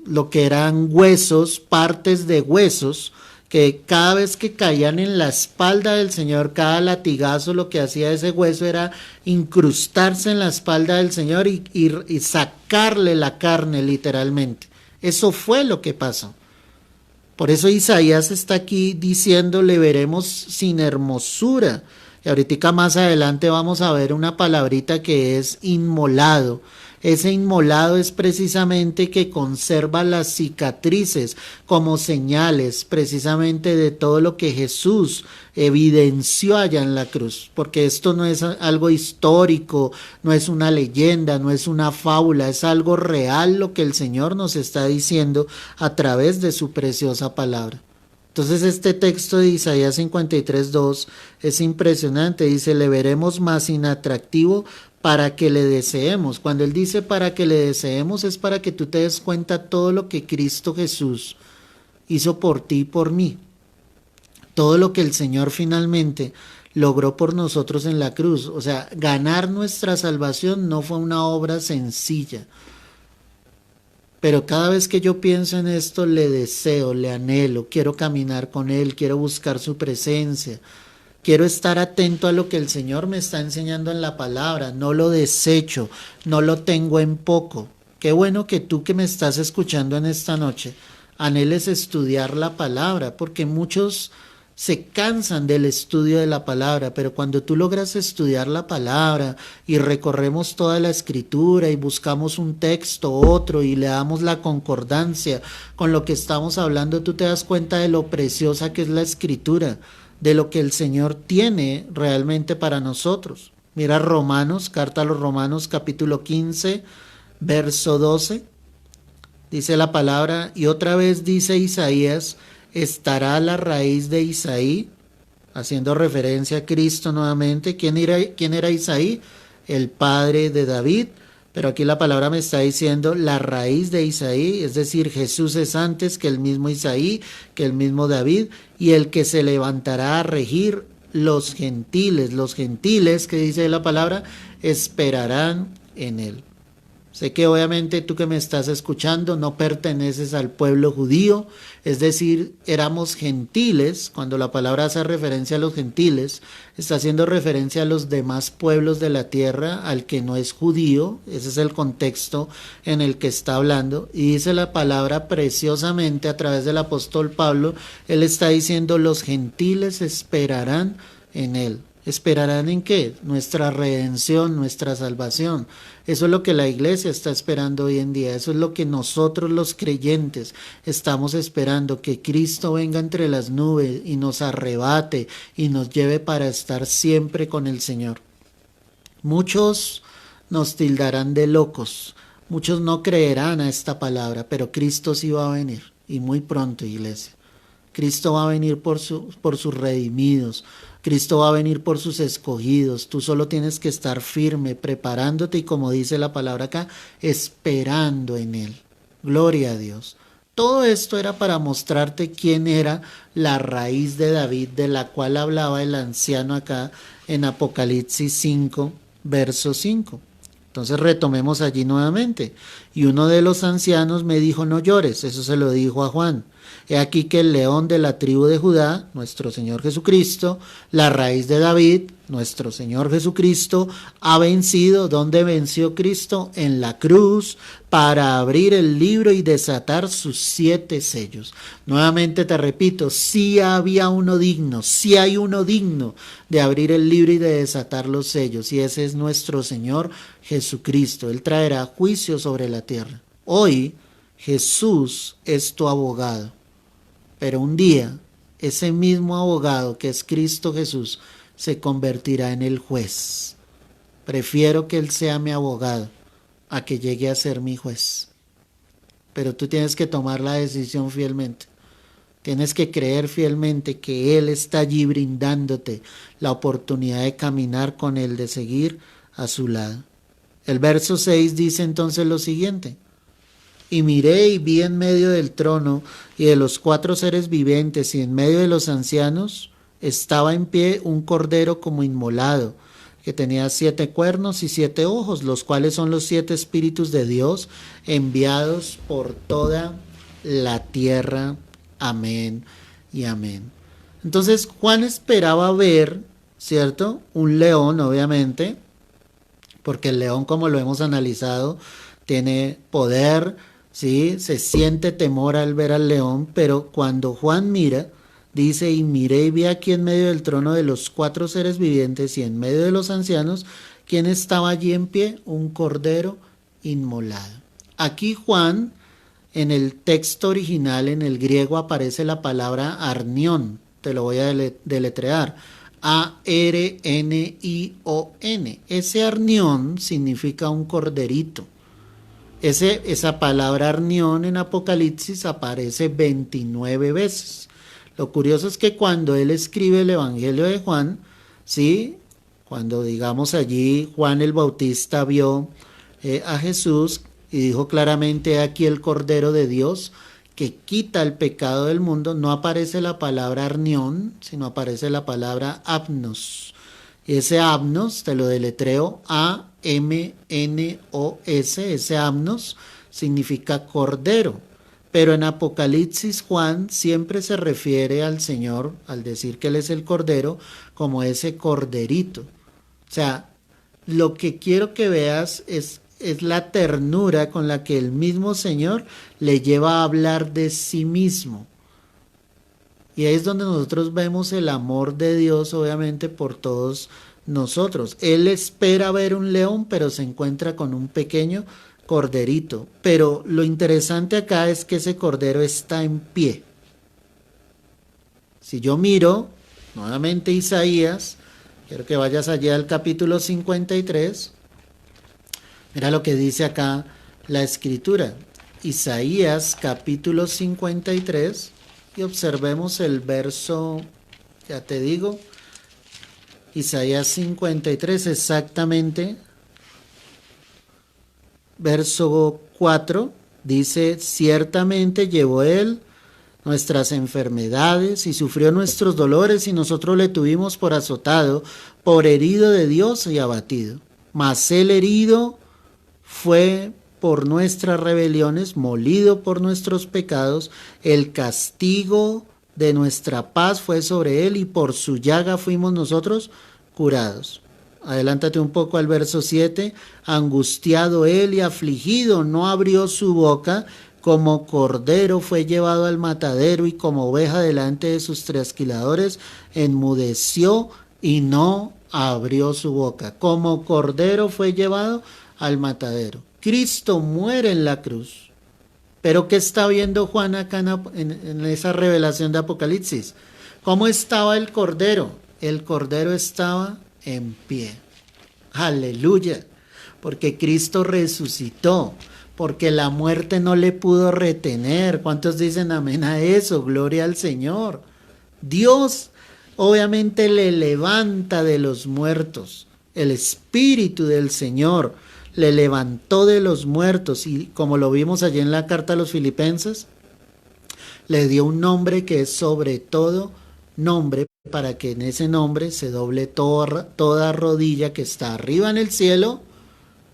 lo que eran huesos, partes de huesos, que cada vez que caían en la espalda del Señor, cada latigazo, lo que hacía ese hueso era incrustarse en la espalda del Señor y sacarle la carne literalmente. Eso fue lo que pasó. Por eso Isaías está aquí diciendo: le veremos sin hermosura. Y ahorita más adelante vamos a ver una palabrita que es inmolado. Ese inmolado es precisamente que conserva las cicatrices como señales precisamente de todo lo que Jesús evidenció allá en la cruz, porque esto no es algo histórico, no es una leyenda, no es una fábula, es algo real lo que el Señor nos está diciendo a través de su preciosa palabra. Entonces este texto de Isaías 53:2 es impresionante. Dice: le veremos más inatractivo para que le deseemos. Cuando él dice para que le deseemos, es para que tú te des cuenta todo lo que Cristo Jesús hizo por ti y por mí. Todo lo que el Señor finalmente logró por nosotros en la cruz. O sea, ganar nuestra salvación no fue una obra sencilla. Pero cada vez que yo pienso en esto, le deseo, le anhelo, quiero caminar con Él, quiero buscar su presencia, quiero estar atento a lo que el Señor me está enseñando en la palabra, no lo desecho, no lo tengo en poco. Qué bueno que tú que me estás escuchando en esta noche, anheles estudiar la palabra, porque muchos se cansan del estudio de la palabra, pero cuando tú logras estudiar la palabra y recorremos toda la escritura y buscamos un texto, otro, y le damos la concordancia con lo que estamos hablando, tú te das cuenta de lo preciosa que es la escritura, de lo que el Señor tiene realmente para nosotros. Mira Romanos, carta a los Romanos capítulo 15, verso 12, dice la palabra, y otra vez dice Isaías, estará la raíz de Isaí, haciendo referencia a Cristo nuevamente. ¿Quién era Isaí? El padre de David, pero aquí la palabra me está diciendo la raíz de Isaí, es decir, Jesús es antes que el mismo Isaí, que el mismo David, y el que se levantará a regir los gentiles, que dice la palabra, esperarán en él. Sé que obviamente tú que me estás escuchando no perteneces al pueblo judío, es decir, éramos gentiles. Cuando la palabra hace referencia a los gentiles, está haciendo referencia a los demás pueblos de la tierra, al que no es judío. Ese es el contexto en el que está hablando. Y dice la palabra preciosamente a través del apóstol Pablo, él está diciendo los gentiles esperarán en él. ¿Esperarán en qué? Nuestra redención, nuestra salvación. Eso es lo que la iglesia está esperando hoy en día. Eso es lo que nosotros los creyentes estamos esperando, que Cristo venga entre las nubes y nos arrebate y nos lleve para estar siempre con el Señor. Muchos nos tildarán de locos, muchos no creerán a esta palabra, pero Cristo sí va a venir, y muy pronto, iglesia. Cristo va a venir por sus redimidos. Cristo va a venir por sus escogidos. Tú solo tienes que estar firme, preparándote y, como dice la palabra acá, esperando en Él. Gloria a Dios. Todo esto era para mostrarte quién era la raíz de David, de la cual hablaba el anciano acá en Apocalipsis 5, verso 5. Entonces retomemos allí nuevamente. Y uno de los ancianos me dijo, no llores. Eso se lo dijo a Juan. He aquí que el león de la tribu de Judá, nuestro Señor Jesucristo, la raíz de David, nuestro Señor Jesucristo, ha vencido. ¿Dónde venció Cristo? En la cruz, para abrir el libro y desatar sus 7 sellos. Nuevamente te repito, sí había uno digno, sí hay uno digno de abrir el libro y de desatar los sellos, y ese es nuestro Señor Jesucristo. Él traerá juicio sobre la tierra. Hoy Jesús es tu abogado. Pero un día, ese mismo abogado que es Cristo Jesús se convertirá en el juez. Prefiero que Él sea mi abogado a que llegue a ser mi juez. Pero tú tienes que tomar la decisión fielmente. Tienes que creer fielmente que Él está allí brindándote la oportunidad de caminar con Él, de seguir a su lado. El verso 6 dice entonces lo siguiente. Y miré y vi en medio del trono y de los 4 seres vivientes y en medio de los ancianos estaba en pie un cordero como inmolado, que tenía 7 cuernos y 7 ojos, los cuales son los 7 espíritus de Dios enviados por toda la tierra. Amén y amén. Entonces Juan esperaba ver, ¿cierto? Un león, obviamente, porque el león, como lo hemos analizado, tiene poder, ¿sí? Se siente temor al ver al león, pero cuando Juan mira, dice, y miré y vi aquí en medio del trono de los 4 seres vivientes y en medio de los ancianos, ¿quién estaba allí en pie? Un cordero inmolado. Aquí Juan, en el texto original, en el griego, aparece la palabra arnión, te lo voy a deletrear, A-R-N-I-O-N. Ese arnión significa un corderito. Esa palabra arnión en Apocalipsis aparece 29 veces. Lo curioso es que cuando él escribe el Evangelio de Juan, ¿sí? Cuando digamos allí Juan el Bautista vio a Jesús y dijo claramente, aquí el Cordero de Dios que quita el pecado del mundo, no aparece la palabra arnión, sino aparece la palabra apnos. Y ese apnos, te lo deletreo, A-M-N-O-S, ese apnos significa cordero. Pero en Apocalipsis Juan siempre se refiere al Señor, al decir que Él es el cordero, como ese corderito. O sea, lo que quiero que veas es la ternura con la que el mismo Señor le lleva a hablar de sí mismo. Y ahí es donde nosotros vemos el amor de Dios, obviamente, por todos nosotros. Él espera ver un león, pero se encuentra con un pequeño corderito. Pero lo interesante acá es que ese cordero está en pie. Si yo miro nuevamente Isaías, quiero que vayas allá al capítulo 53, mira lo que dice acá la escritura. Isaías capítulo 53, y observemos el verso, ya te digo, Isaías 53 exactamente, verso 4, dice, ciertamente llevó él nuestras enfermedades y sufrió nuestros dolores y nosotros le tuvimos por azotado, por herido de Dios y abatido. Mas él herido fue por nuestras rebeliones, molido por nuestros pecados, el castigo de nuestra paz fue sobre él y por su llaga fuimos nosotros curados. Adelántate un poco al verso 7, angustiado él y afligido, no abrió su boca, como cordero fue llevado al matadero y como oveja delante de sus trasquiladores, enmudeció y no abrió su boca. Como cordero fue llevado al matadero. Cristo muere en la cruz. Pero ¿qué está viendo Juan acá en esa revelación de Apocalipsis? ¿Cómo estaba el cordero? El cordero estaba en pie. Aleluya. Porque Cristo resucitó. Porque la muerte no le pudo retener. ¿Cuántos dicen amén a eso? Gloria al Señor. Dios obviamente le levanta de los muertos. El Espíritu del Señor le levantó de los muertos y como lo vimos allí en la carta a los Filipenses, le dio un nombre que es sobre todo nombre, para que en ese nombre se doble toda rodilla que está arriba en el cielo,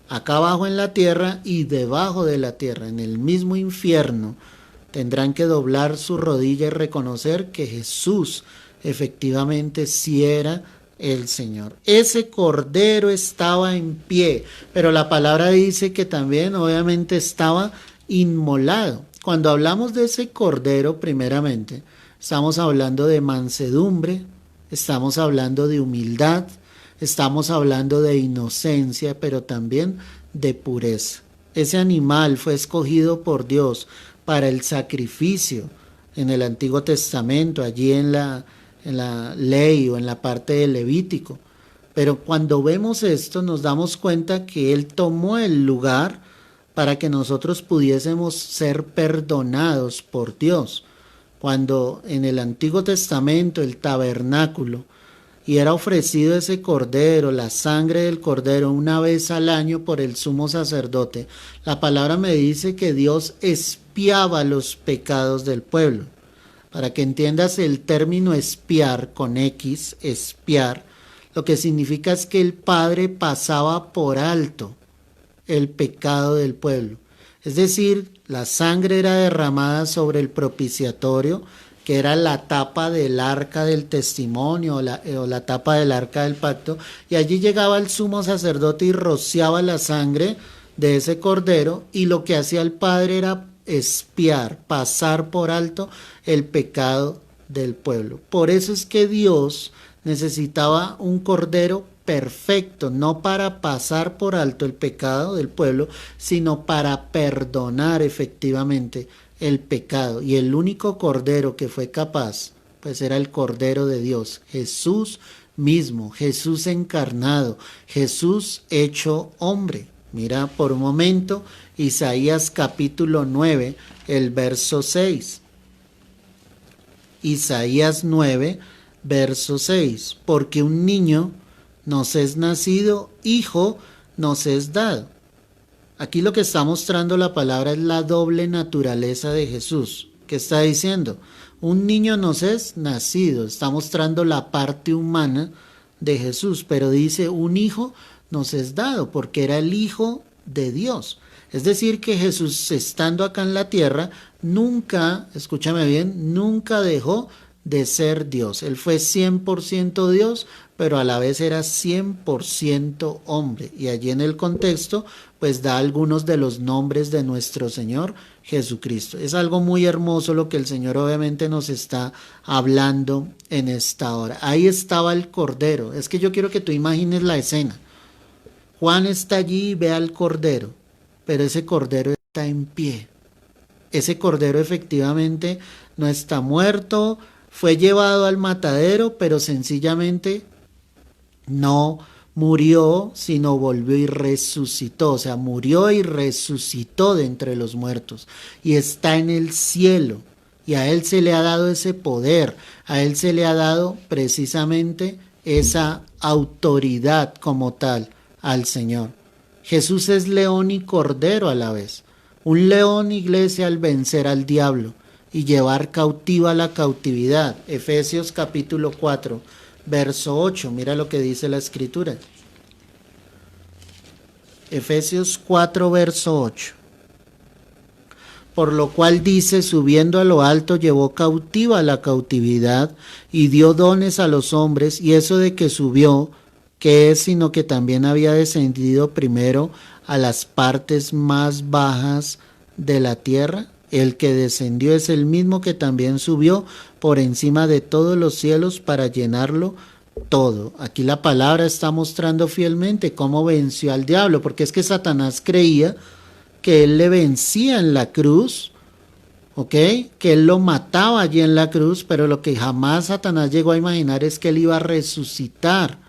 acá abajo en la tierra y debajo de la tierra, en el mismo infierno. Tendrán que doblar su rodilla y reconocer que Jesús efectivamente sí era el Señor. Ese cordero estaba en pie, pero la palabra dice que también obviamente estaba inmolado. Cuando hablamos de ese cordero, primeramente, estamos hablando de mansedumbre, estamos hablando de humildad, estamos hablando de inocencia, pero también de pureza. Ese animal fue escogido por Dios para el sacrificio en el Antiguo Testamento, allí en la ley o en la parte del Levítico. Pero cuando vemos esto nos damos cuenta que Él tomó el lugar para que nosotros pudiésemos ser perdonados por Dios. Cuando en el Antiguo Testamento el tabernáculo y era ofrecido ese cordero, la sangre del cordero una vez al año por el sumo sacerdote, la palabra me dice que Dios expiaba los pecados del pueblo. Para que entiendas el término espiar con X, espiar, lo que significa es que el Padre pasaba por alto el pecado del pueblo. Es decir, la sangre era derramada sobre el propiciatorio, que era la tapa del arca del testimonio o la tapa del arca del pacto, y allí llegaba el sumo sacerdote y rociaba la sangre de ese cordero, y lo que hacía el Padre era expiar, pasar por alto el pecado del pueblo. Por eso es que Dios necesitaba un cordero perfecto, no para pasar por alto el pecado del pueblo, sino para perdonar efectivamente el pecado. Y el único cordero que fue capaz, pues era el Cordero de Dios, Jesús mismo, Jesús encarnado, Jesús hecho hombre. Mira por un momento Isaías capítulo 9, el verso 6. Isaías 9, verso 6. Porque un niño nos es nacido, hijo nos es dado. Aquí lo que está mostrando la palabra es la doble naturaleza de Jesús. ¿Qué está diciendo? Un niño nos es nacido. Está mostrando la parte humana de Jesús, pero dice un hijo nos es dado, porque era el Hijo de Dios. Es decir, que Jesús, estando acá en la tierra, nunca, escúchame bien, nunca dejó de ser Dios. Él fue 100% Dios, pero a la vez era 100% hombre. Y allí en el contexto, pues da algunos de los nombres de nuestro Señor Jesucristo. Es algo muy hermoso lo que el Señor obviamente nos está hablando en esta hora. Ahí estaba el Cordero. Es que yo quiero que tú imagines la escena. Juan está allí y ve al Cordero, pero ese Cordero está en pie. Ese Cordero efectivamente no está muerto, fue llevado al matadero, pero sencillamente no murió, sino volvió y resucitó. O sea, murió y resucitó de entre los muertos. Y está en el cielo. Y a Él se le ha dado ese poder. A Él se le ha dado precisamente esa autoridad como tal al Señor. Jesús es león y cordero a la vez. Un león, iglesia, al vencer al diablo y llevar cautiva la cautividad. Efesios capítulo 4, verso 8. Mira lo que dice la escritura. Efesios 4, verso 8. Por lo cual dice, subiendo a lo alto, llevó cautiva la cautividad y dio dones a los hombres, y eso de que subió, que es sino que también había descendido primero a las partes más bajas de la tierra. El que descendió es el mismo que también subió por encima de todos los cielos para llenarlo todo. Aquí la palabra está mostrando fielmente cómo venció al diablo, porque es que Satanás creía que él le vencía en la cruz, ¿ok? Que él lo mataba allí en la cruz, pero lo que jamás Satanás llegó a imaginar es que él iba a resucitar.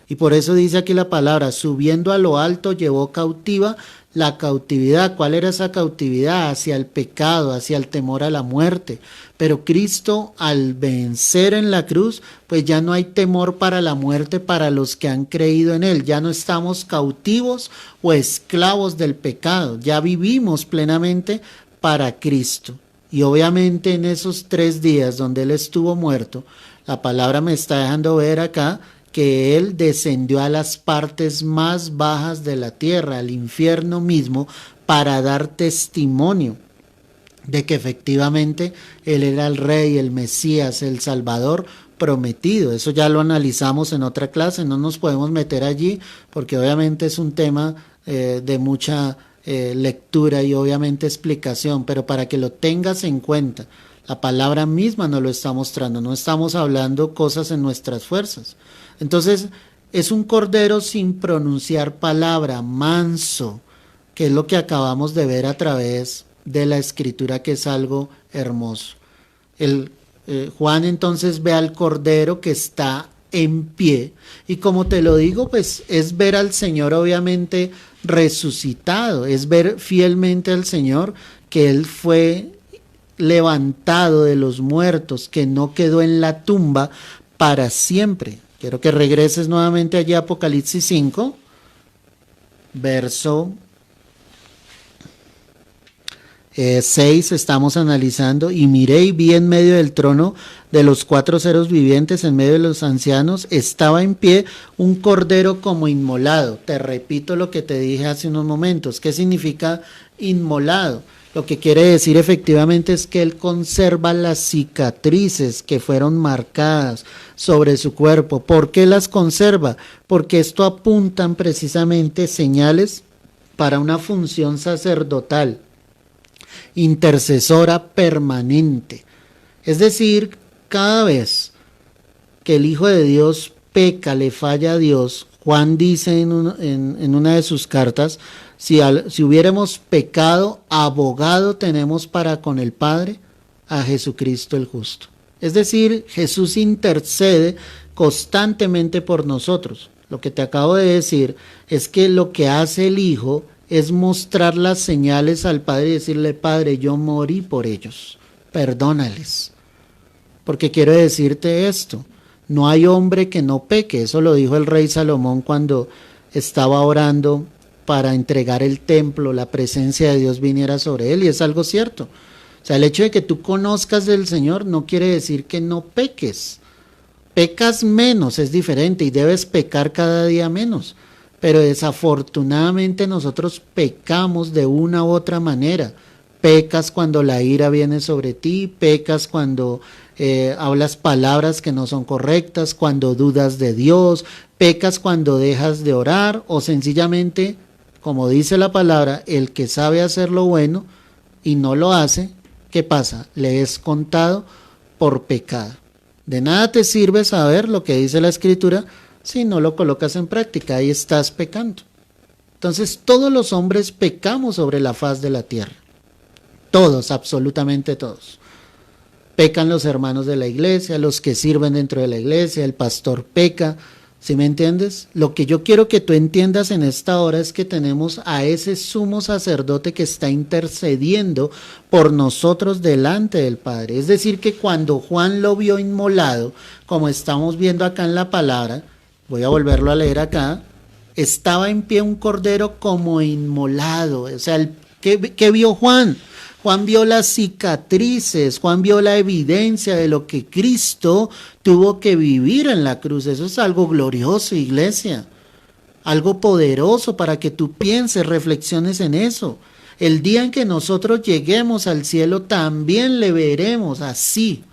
Y por eso dice aquí la palabra, subiendo a lo alto llevó cautiva la cautividad. ¿Cuál era esa cautividad? Hacia el pecado, hacia el temor a la muerte. Pero Cristo, al vencer en la cruz, pues ya no hay temor para la muerte para los que han creído en Él. Ya no estamos cautivos o esclavos del pecado. Ya vivimos plenamente para Cristo. Y obviamente en esos 3 días donde Él estuvo muerto, la palabra me está dejando ver acá que Él descendió a las partes más bajas de la tierra, al infierno mismo, para dar testimonio de que efectivamente Él era el Rey, el Mesías, el Salvador prometido. Eso ya lo analizamos en otra clase, no nos podemos meter allí porque obviamente es un tema de mucha lectura y obviamente explicación, pero para que lo tengas en cuenta, la palabra misma nos lo está mostrando, no estamos hablando cosas en nuestras fuerzas. Entonces, es un cordero sin pronunciar palabra, manso, que es lo que acabamos de ver a través de la escritura, que es algo hermoso. Juan entonces ve al cordero que está en pie, y como te lo digo, pues es ver al Señor obviamente resucitado, es ver fielmente al Señor que Él fue levantado de los muertos, que no quedó en la tumba para siempre. Quiero que regreses nuevamente allí a Apocalipsis 5, verso 6, estamos analizando, y miré y vi en medio del trono de los 4 seres vivientes, en medio de los ancianos, estaba en pie un cordero como inmolado. Te repito lo que te dije hace unos momentos. ¿Qué significa inmolado? Lo que quiere decir efectivamente es que Él conserva las cicatrices que fueron marcadas sobre su cuerpo. ¿Por qué las conserva? Porque esto apuntan precisamente señales para una función sacerdotal, intercesora permanente. Es decir, cada vez que el Hijo de Dios peca, le falla a Dios, Juan dice en una de sus cartas, si hubiéramos pecado, abogado tenemos para con el Padre, a Jesucristo el justo. Es decir, Jesús intercede constantemente por nosotros. Lo que te acabo de decir es que lo que hace el Hijo es mostrar las señales al Padre y decirle, Padre, yo morí por ellos, perdónales. Porque quiero decirte esto, no hay hombre que no peque. Eso lo dijo el rey Salomón cuando estaba orando para entregar el templo, la presencia de Dios viniera sobre él, y es algo cierto. O sea, el hecho de que tú conozcas del Señor no quiere decir que no peques. Pecas menos, es diferente, y debes pecar cada día menos. Pero desafortunadamente nosotros pecamos de una u otra manera. pecas cuando la ira viene sobre ti, pecas cuando hablas palabras que no son correctas, cuando dudas de Dios, pecas cuando dejas de orar o sencillamente, como dice la palabra, el que sabe hacer lo bueno y no lo hace, ¿qué pasa? Le es contado por pecado. De nada te sirve saber lo que dice la Escritura si no lo colocas en práctica, ahí estás pecando. Entonces todos los hombres pecamos sobre la faz de la tierra. Todos, absolutamente todos. Pecan los hermanos de la iglesia, los que sirven dentro de la iglesia, el pastor peca, ¿sí me entiendes? Lo que yo quiero que tú entiendas en esta hora es que tenemos a ese sumo sacerdote que está intercediendo por nosotros delante del Padre. Es decir, que cuando Juan lo vio inmolado, como estamos viendo acá en la palabra, voy a volverlo a leer acá, estaba en pie un cordero como inmolado. O sea, ¿qué vio Juan? Juan vio las cicatrices, Juan vio la evidencia de lo que Cristo tuvo que vivir en la cruz. Eso es algo glorioso, iglesia. Algo poderoso para que tú pienses, reflexiones en eso. El día en que nosotros lleguemos al cielo también le veremos así.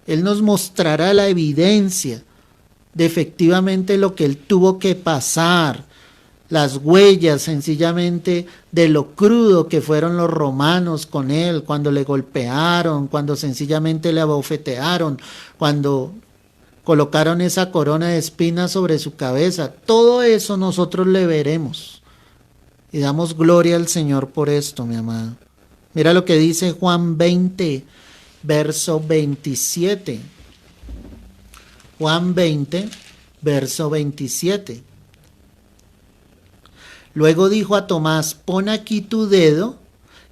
Él nos mostrará la evidencia de efectivamente lo que él tuvo que pasar, las huellas sencillamente de lo crudo que fueron los romanos con él, cuando le golpearon, cuando sencillamente le abofetearon, cuando colocaron esa corona de espinas sobre su cabeza. Todo eso nosotros le veremos y damos gloria al Señor por esto, mi amado. Mira lo que dice Juan 20, verso 27. Juan 20, verso 27. Luego dijo a Tomás, pon aquí tu dedo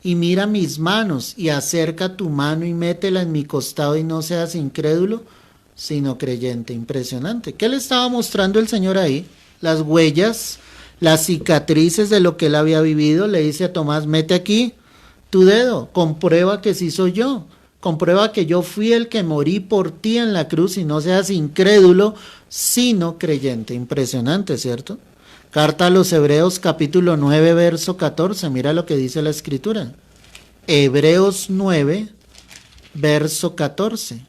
y mira mis manos, y acerca tu mano y métela en mi costado, y no seas incrédulo, sino creyente. Impresionante. ¿Qué le estaba mostrando el Señor ahí? Las huellas, las cicatrices de lo que él había vivido. Le dice a Tomás, mete aquí tu dedo, comprueba que sí soy yo. Comprueba que yo fui el que morí por ti en la cruz, y no seas incrédulo, sino creyente. Impresionante, ¿cierto? Carta a los Hebreos, capítulo 9, verso 14. Mira lo que dice la Escritura. Hebreos 9, verso 14.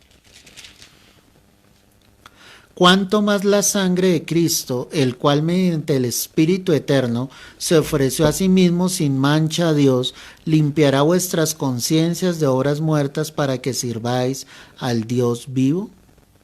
Cuanto más la sangre de Cristo, el cual mediante el Espíritu Eterno se ofreció a sí mismo sin mancha a Dios, limpiará vuestras conciencias de obras muertas para que sirváis al Dios vivo.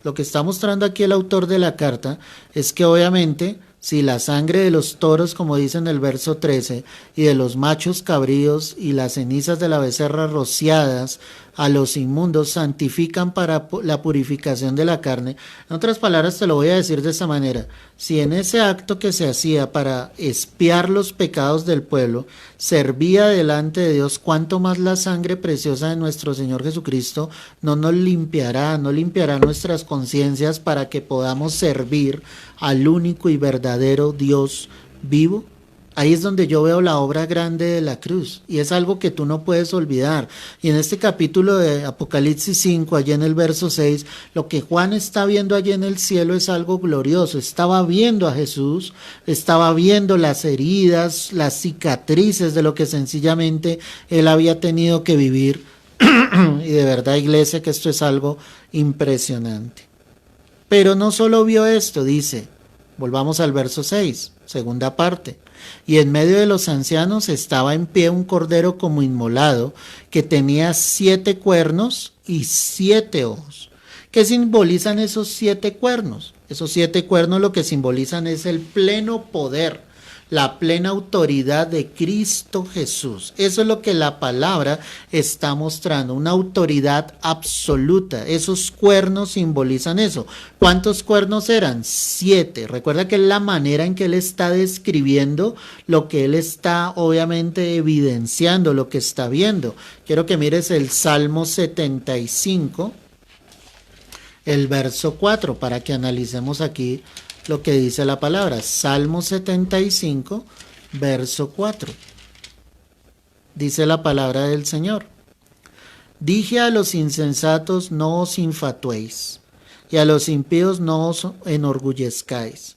Lo que está mostrando aquí el autor de la carta es que obviamente si la sangre de los toros, como dice en el verso 13, y de los machos cabríos y las cenizas de la becerra rociadas a los inmundos santifican para la purificación de la carne. En otras palabras, te lo voy a decir de esta manera. Si en ese acto que se hacía para expiar los pecados del pueblo servía delante de Dios, cuánto más la sangre preciosa de nuestro Señor Jesucristo no limpiará nuestras conciencias para que podamos servir al único y verdadero Dios vivo. Ahí es donde yo veo la obra grande de la cruz, y es algo que tú no puedes olvidar. Y en este capítulo de Apocalipsis 5, allí en el verso 6, lo que Juan está viendo allí en el cielo es algo glorioso. Estaba viendo a Jesús, estaba viendo las heridas, las cicatrices de lo que sencillamente él había tenido que vivir. Y de verdad, iglesia, que esto es algo impresionante. Pero no solo vio esto, dice, volvamos al verso 6, segunda parte. Y en medio de los ancianos estaba en pie un cordero como inmolado, que tenía 7 cuernos y 7 ojos. ¿Qué simbolizan esos 7 cuernos? Esos 7 cuernos lo que simbolizan es el pleno poder, la plena autoridad de Cristo Jesús. Eso es lo que la palabra está mostrando, una autoridad absoluta. Esos cuernos simbolizan eso. ¿Cuántos cuernos eran? 7. Recuerda que es la manera en que él está describiendo lo que él está obviamente evidenciando, lo que está viendo. Quiero que mires el Salmo 75, el verso 4, para que analicemos aquí lo que dice la palabra. Salmo 75, verso 4. Dice la palabra del Señor. Dije a los insensatos, no os infatuéis, y a los impíos no os enorgullezcáis.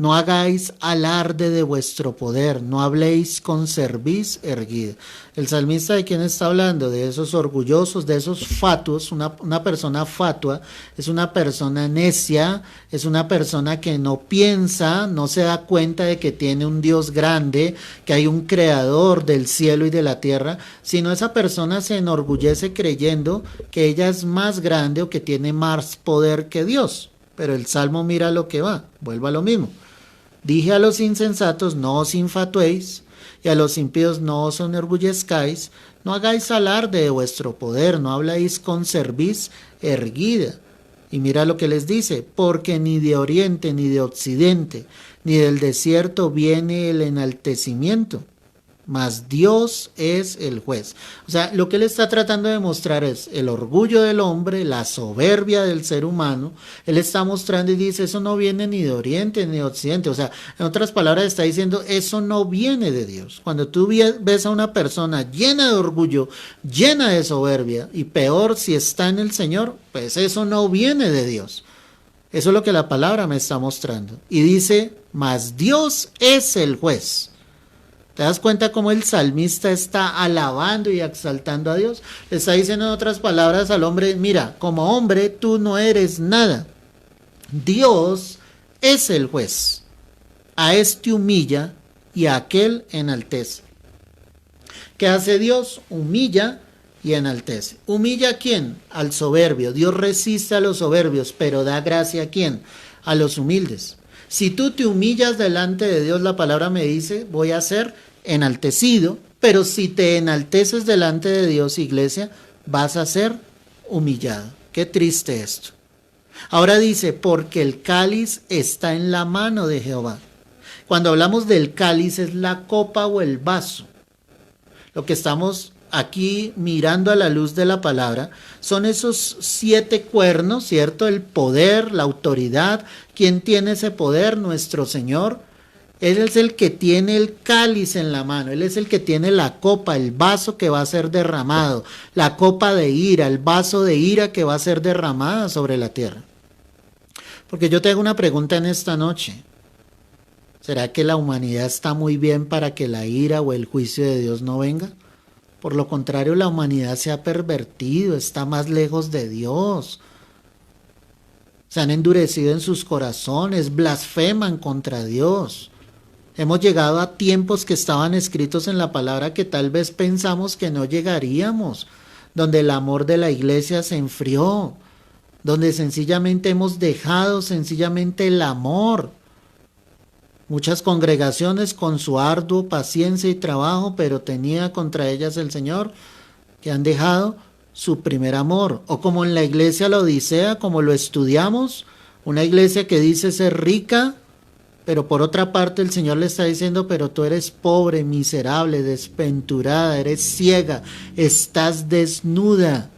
No hagáis alarde de vuestro poder, no habléis con cerviz erguida. El salmista, ¿de quién está hablando? De esos orgullosos, de esos fatuos. Una persona fatua es una persona necia, es una persona que no piensa, no se da cuenta de que tiene un Dios grande, que hay un creador del cielo y de la tierra, sino esa persona se enorgullece creyendo que ella es más grande o que tiene más poder que Dios. Pero el Salmo mira lo que va, vuelve a lo mismo. Dije a los insensatos, no os infatuéis, y a los impíos no os enorgullezcáis, no hagáis alarde de vuestro poder, no habláis con cerviz erguida. Y mira lo que les dice, porque ni de oriente, ni de occidente, ni del desierto viene el enaltecimiento, mas Dios es el juez. O sea, lo que él está tratando de mostrar es el orgullo del hombre, la soberbia del ser humano. Él está mostrando y dice, eso no viene ni de oriente ni de occidente. O sea, en otras palabras está diciendo, eso no viene de Dios. Cuando tú ves a una persona llena de orgullo, llena de soberbia, y peor si está en el Señor, pues eso no viene de Dios. Eso es lo que la palabra me está mostrando. Y dice, mas Dios es el juez. ¿Te das cuenta cómo el salmista está alabando y exaltando a Dios? Le está diciendo en otras palabras al hombre, mira, como hombre tú no eres nada. Dios es el juez. A este humilla y a aquel enaltece. ¿Qué hace Dios? Humilla y enaltece. ¿Humilla a quién? Al soberbio. Dios resiste a los soberbios, pero da gracia a quién? A los humildes. Si tú te humillas delante de Dios, la palabra me dice, voy a ser enaltecido, pero si te enalteces delante de Dios, iglesia, vas a ser humillado. Qué triste esto. Ahora dice, porque el cáliz está en la mano de Jehová. Cuando hablamos del cáliz es la copa o el vaso. Lo que estamos aquí mirando a la luz de la palabra son esos 7 cuernos, ¿cierto? El poder, la autoridad. ¿Quién tiene ese poder? Nuestro Señor. Él es el que tiene el cáliz en la mano, Él es el que tiene la copa, el vaso que va a ser derramado, la copa de ira, el vaso de ira que va a ser derramada sobre la tierra. Porque yo te hago una pregunta en esta noche. ¿Será que la humanidad está muy bien para que la ira o el juicio de Dios no venga? Por lo contrario, la humanidad se ha pervertido, está más lejos de Dios. Se han endurecido en sus corazones, blasfeman contra Dios. Hemos llegado a tiempos que estaban escritos en la palabra que tal vez pensamos que no llegaríamos, donde el amor de la iglesia se enfrió, donde sencillamente hemos dejado sencillamente el amor. Muchas congregaciones con su arduo paciencia y trabajo, pero tenía contra ellas el Señor, que han dejado su primer amor. O como en la iglesia la Odisea, como lo estudiamos, una iglesia que dice ser rica, pero por otra parte el Señor le está diciendo, pero tú eres pobre, miserable, desventurada, eres ciega, estás desnuda.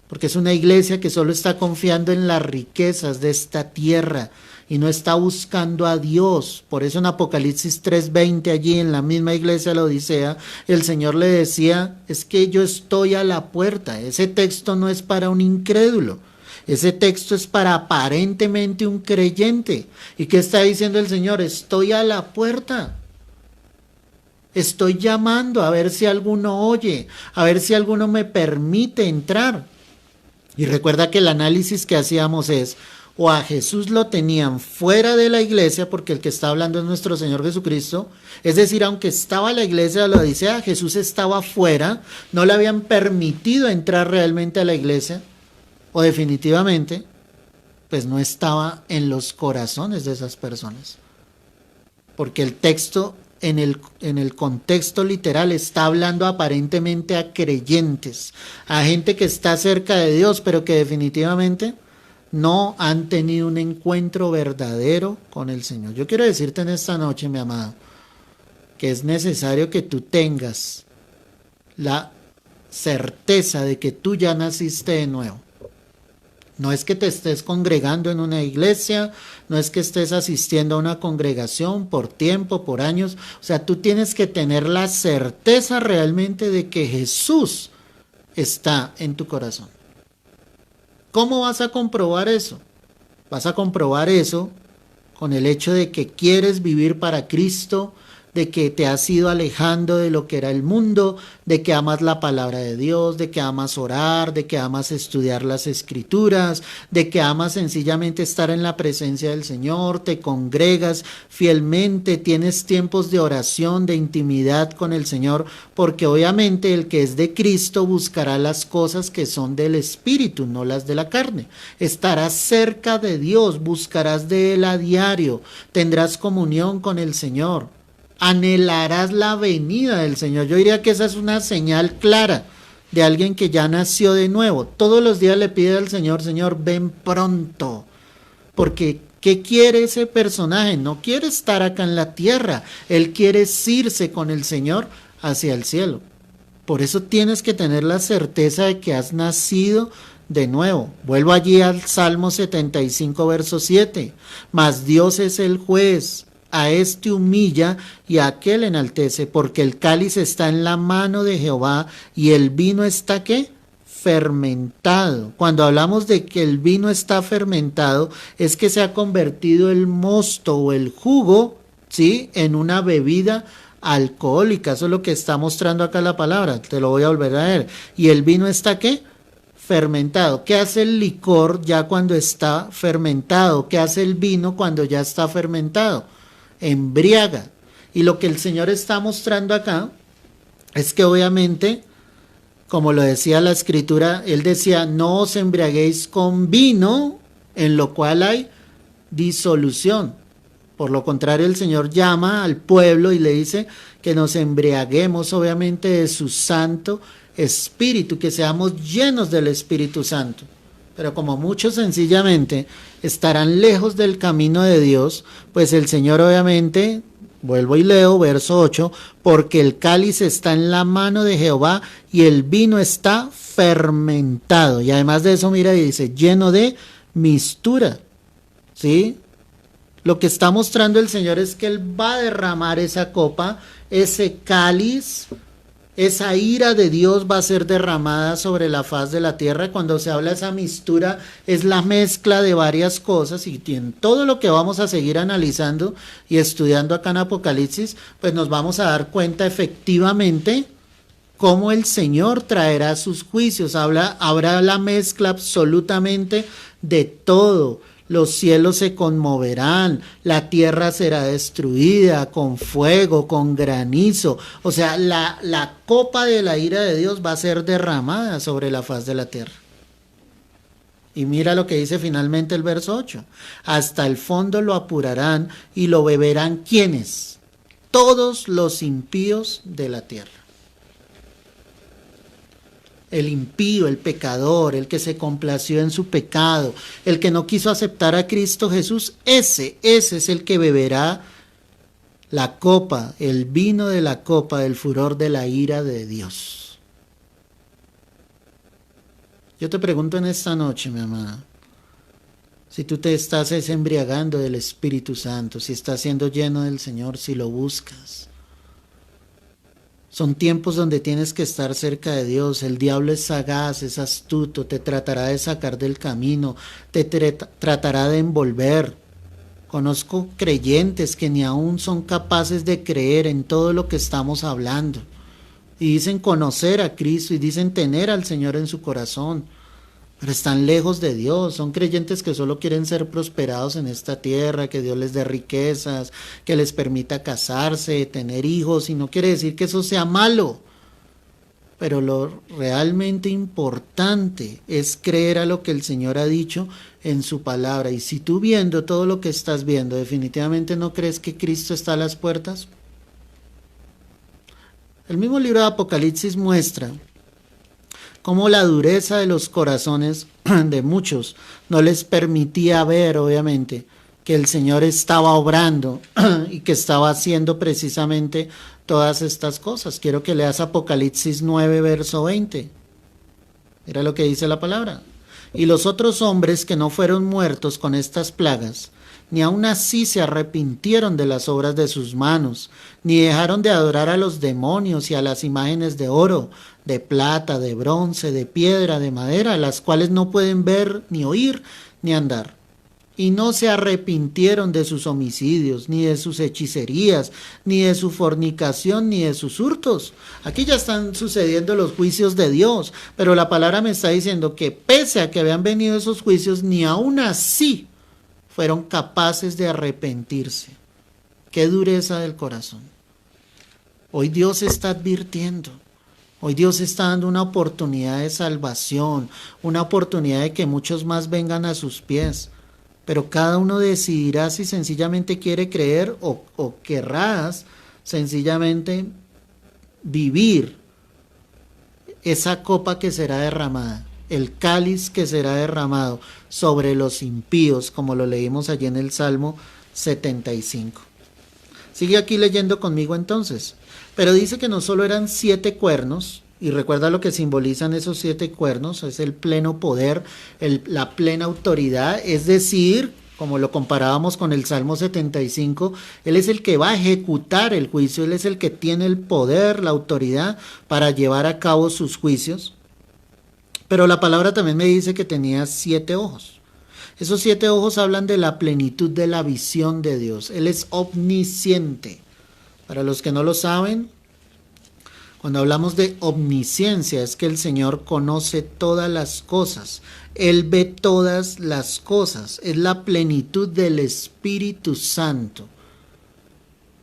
Porque es una iglesia que solo está confiando en las riquezas de esta tierra y no está buscando a Dios. Por eso en Apocalipsis 3:20, allí en la misma iglesia de la Odisea, el Señor le decía, es que yo estoy a la puerta. Ese texto no es para un incrédulo. Ese texto es para aparentemente un creyente. ¿Y qué está diciendo el Señor? Estoy a la puerta. Estoy llamando a ver si alguno oye, a ver si alguno me permite entrar. Y recuerda que el análisis que hacíamos es, o a Jesús lo tenían fuera de la iglesia, porque el que está hablando es nuestro Señor Jesucristo, es decir, aunque estaba la iglesia de la Odisea, Jesús estaba fuera, no le habían permitido entrar realmente a la iglesia, o definitivamente, pues no estaba en los corazones de esas personas. Porque el texto, en el contexto literal, está hablando aparentemente a creyentes, a gente que está cerca de Dios, pero que definitivamente no han tenido un encuentro verdadero con el Señor. Yo quiero decirte en esta noche, mi amado, que es necesario que tú tengas la certeza de que tú ya naciste de nuevo. No es que te estés congregando en una iglesia, no es que estés asistiendo a una congregación por tiempo, por años. O sea, tú tienes que tener la certeza realmente de que Jesús está en tu corazón. ¿Cómo vas a comprobar eso? Vas a comprobar eso con el hecho de que quieres vivir para Cristo, de que te has ido alejando de lo que era el mundo, de que amas la palabra de Dios, de que amas orar, de que amas estudiar las escrituras, de que amas sencillamente estar en la presencia del Señor, te congregas fielmente, tienes tiempos de oración, de intimidad con el Señor, porque obviamente el que es de Cristo buscará las cosas que son del Espíritu, no las de la carne. Estarás cerca de Dios, buscarás de Él a diario, tendrás comunión con el Señor. Anhelarás la venida del Señor. Yo diría que esa es una señal clara de alguien que ya nació de nuevo. Todos los días le pide al Señor, Señor, ven pronto. Porque, ¿qué quiere ese personaje? No quiere estar acá en la tierra. Él quiere irse con el Señor hacia el cielo. Por eso tienes que tener la certeza de que has nacido de nuevo. Vuelvo allí al Salmo 75, verso 7. Mas Dios es el juez. A este humilla y a aquel enaltece, porque el cáliz está en la mano de Jehová y el vino está ¿qué? Fermentado. Cuando hablamos de que el vino está fermentado, es que se ha convertido el mosto o el jugo, ¿sí?, en una bebida alcohólica. Eso es lo que está mostrando acá la palabra. Te lo voy a volver a leer. Y el vino está ¿qué? Fermentado. ¿Qué hace el licor ya cuando está fermentado? ¿Qué hace el vino cuando ya está fermentado? Embriaga. Y lo que el Señor está mostrando acá es que obviamente, como lo decía la Escritura, Él decía, no os embriaguéis con vino, en lo cual hay disolución. Por lo contrario, el Señor llama al pueblo y le dice que nos embriaguemos obviamente de su Santo Espíritu, que seamos llenos del Espíritu Santo. Pero como muchos sencillamente estarán lejos del camino de Dios, pues el Señor obviamente, vuelvo y leo, verso 8, porque el cáliz está en la mano de Jehová y el vino está fermentado. Y además de eso, mira, y dice, lleno de mistura, ¿sí? Lo que está mostrando el Señor es que Él va a derramar esa copa, ese cáliz. Esa ira de Dios va a ser derramada sobre la faz de la tierra. Cuando se habla de esa mistura, es la mezcla de varias cosas, y en todo lo que vamos a seguir analizando y estudiando acá en Apocalipsis, pues nos vamos a dar cuenta efectivamente cómo el Señor traerá sus juicios. Habrá la mezcla absolutamente de todo. Los cielos se conmoverán, la tierra será destruida con fuego, con granizo. O sea, la copa de la ira de Dios va a ser derramada sobre la faz de la tierra. Y mira lo que dice finalmente el verso 8. Hasta el fondo lo apurarán y lo beberán ¿quiénes? Todos los impíos de la tierra. El impío, el pecador, el que se complació en su pecado, el que no quiso aceptar a Cristo Jesús, ese es el que beberá la copa, el vino de la copa del furor de la ira de Dios. Yo te pregunto en esta noche, mi amada, si tú te estás embriagando del Espíritu Santo, si estás siendo lleno del Señor, si lo buscas. Son tiempos donde tienes que estar cerca de Dios. El diablo es sagaz, es astuto, te tratará de sacar del camino, te tratará de envolver. Conozco creyentes que ni aún son capaces de creer en todo lo que estamos hablando. Y dicen conocer a Cristo y dicen tener al Señor en su corazón. Pero están lejos de Dios, son creyentes que solo quieren ser prosperados en esta tierra, que Dios les dé riquezas, que les permita casarse, tener hijos, y no quiere decir que eso sea malo. Pero lo realmente importante es creer a lo que el Señor ha dicho en su palabra. Y si tú viendo todo lo que estás viendo, definitivamente no crees que Cristo está a las puertas. El mismo libro de Apocalipsis muestra cómo la dureza de los corazones de muchos no les permitía ver, obviamente, que el Señor estaba obrando y que estaba haciendo precisamente todas estas cosas. Quiero que leas Apocalipsis 9, verso 20. Mira lo que dice la palabra. Y los otros hombres que no fueron muertos con estas plagas, ni aun así se arrepintieron de las obras de sus manos, ni dejaron de adorar a los demonios y a las imágenes de oro, de plata, de bronce, de piedra, de madera, las cuales no pueden ver, ni oír, ni andar. y no se arrepintieron de sus homicidios, ni de sus hechicerías, ni de su fornicación, ni de sus hurtos. Aquí ya están sucediendo los juicios de Dios, pero la palabra me está diciendo que pese a que habían venido esos juicios, ni aún así fueron capaces de arrepentirse. Qué dureza del corazón. Hoy Dios está advirtiendo. Hoy Dios está dando una oportunidad de salvación, una oportunidad de que muchos más vengan a sus pies. Pero cada uno decidirá si sencillamente quiere creer o querrás sencillamente vivir esa copa que será derramada, el cáliz que será derramado sobre los impíos, como lo leímos allí en el Salmo 75. Sigue aquí leyendo conmigo entonces. Pero dice que no solo eran 7 cuernos, y recuerda lo que simbolizan esos 7 cuernos, es el pleno poder, la plena autoridad, es decir, como lo comparábamos con el Salmo 75, Él es el que va a ejecutar el juicio, Él es el que tiene el poder, la autoridad para llevar a cabo sus juicios. Pero la palabra también me dice que tenía 7 ojos. Esos 7 ojos hablan de la plenitud de la visión de Dios. Él es omnisciente. Para los que no lo saben, cuando hablamos de omnisciencia es que el Señor conoce todas las cosas. Él ve todas las cosas. Es la plenitud del Espíritu Santo.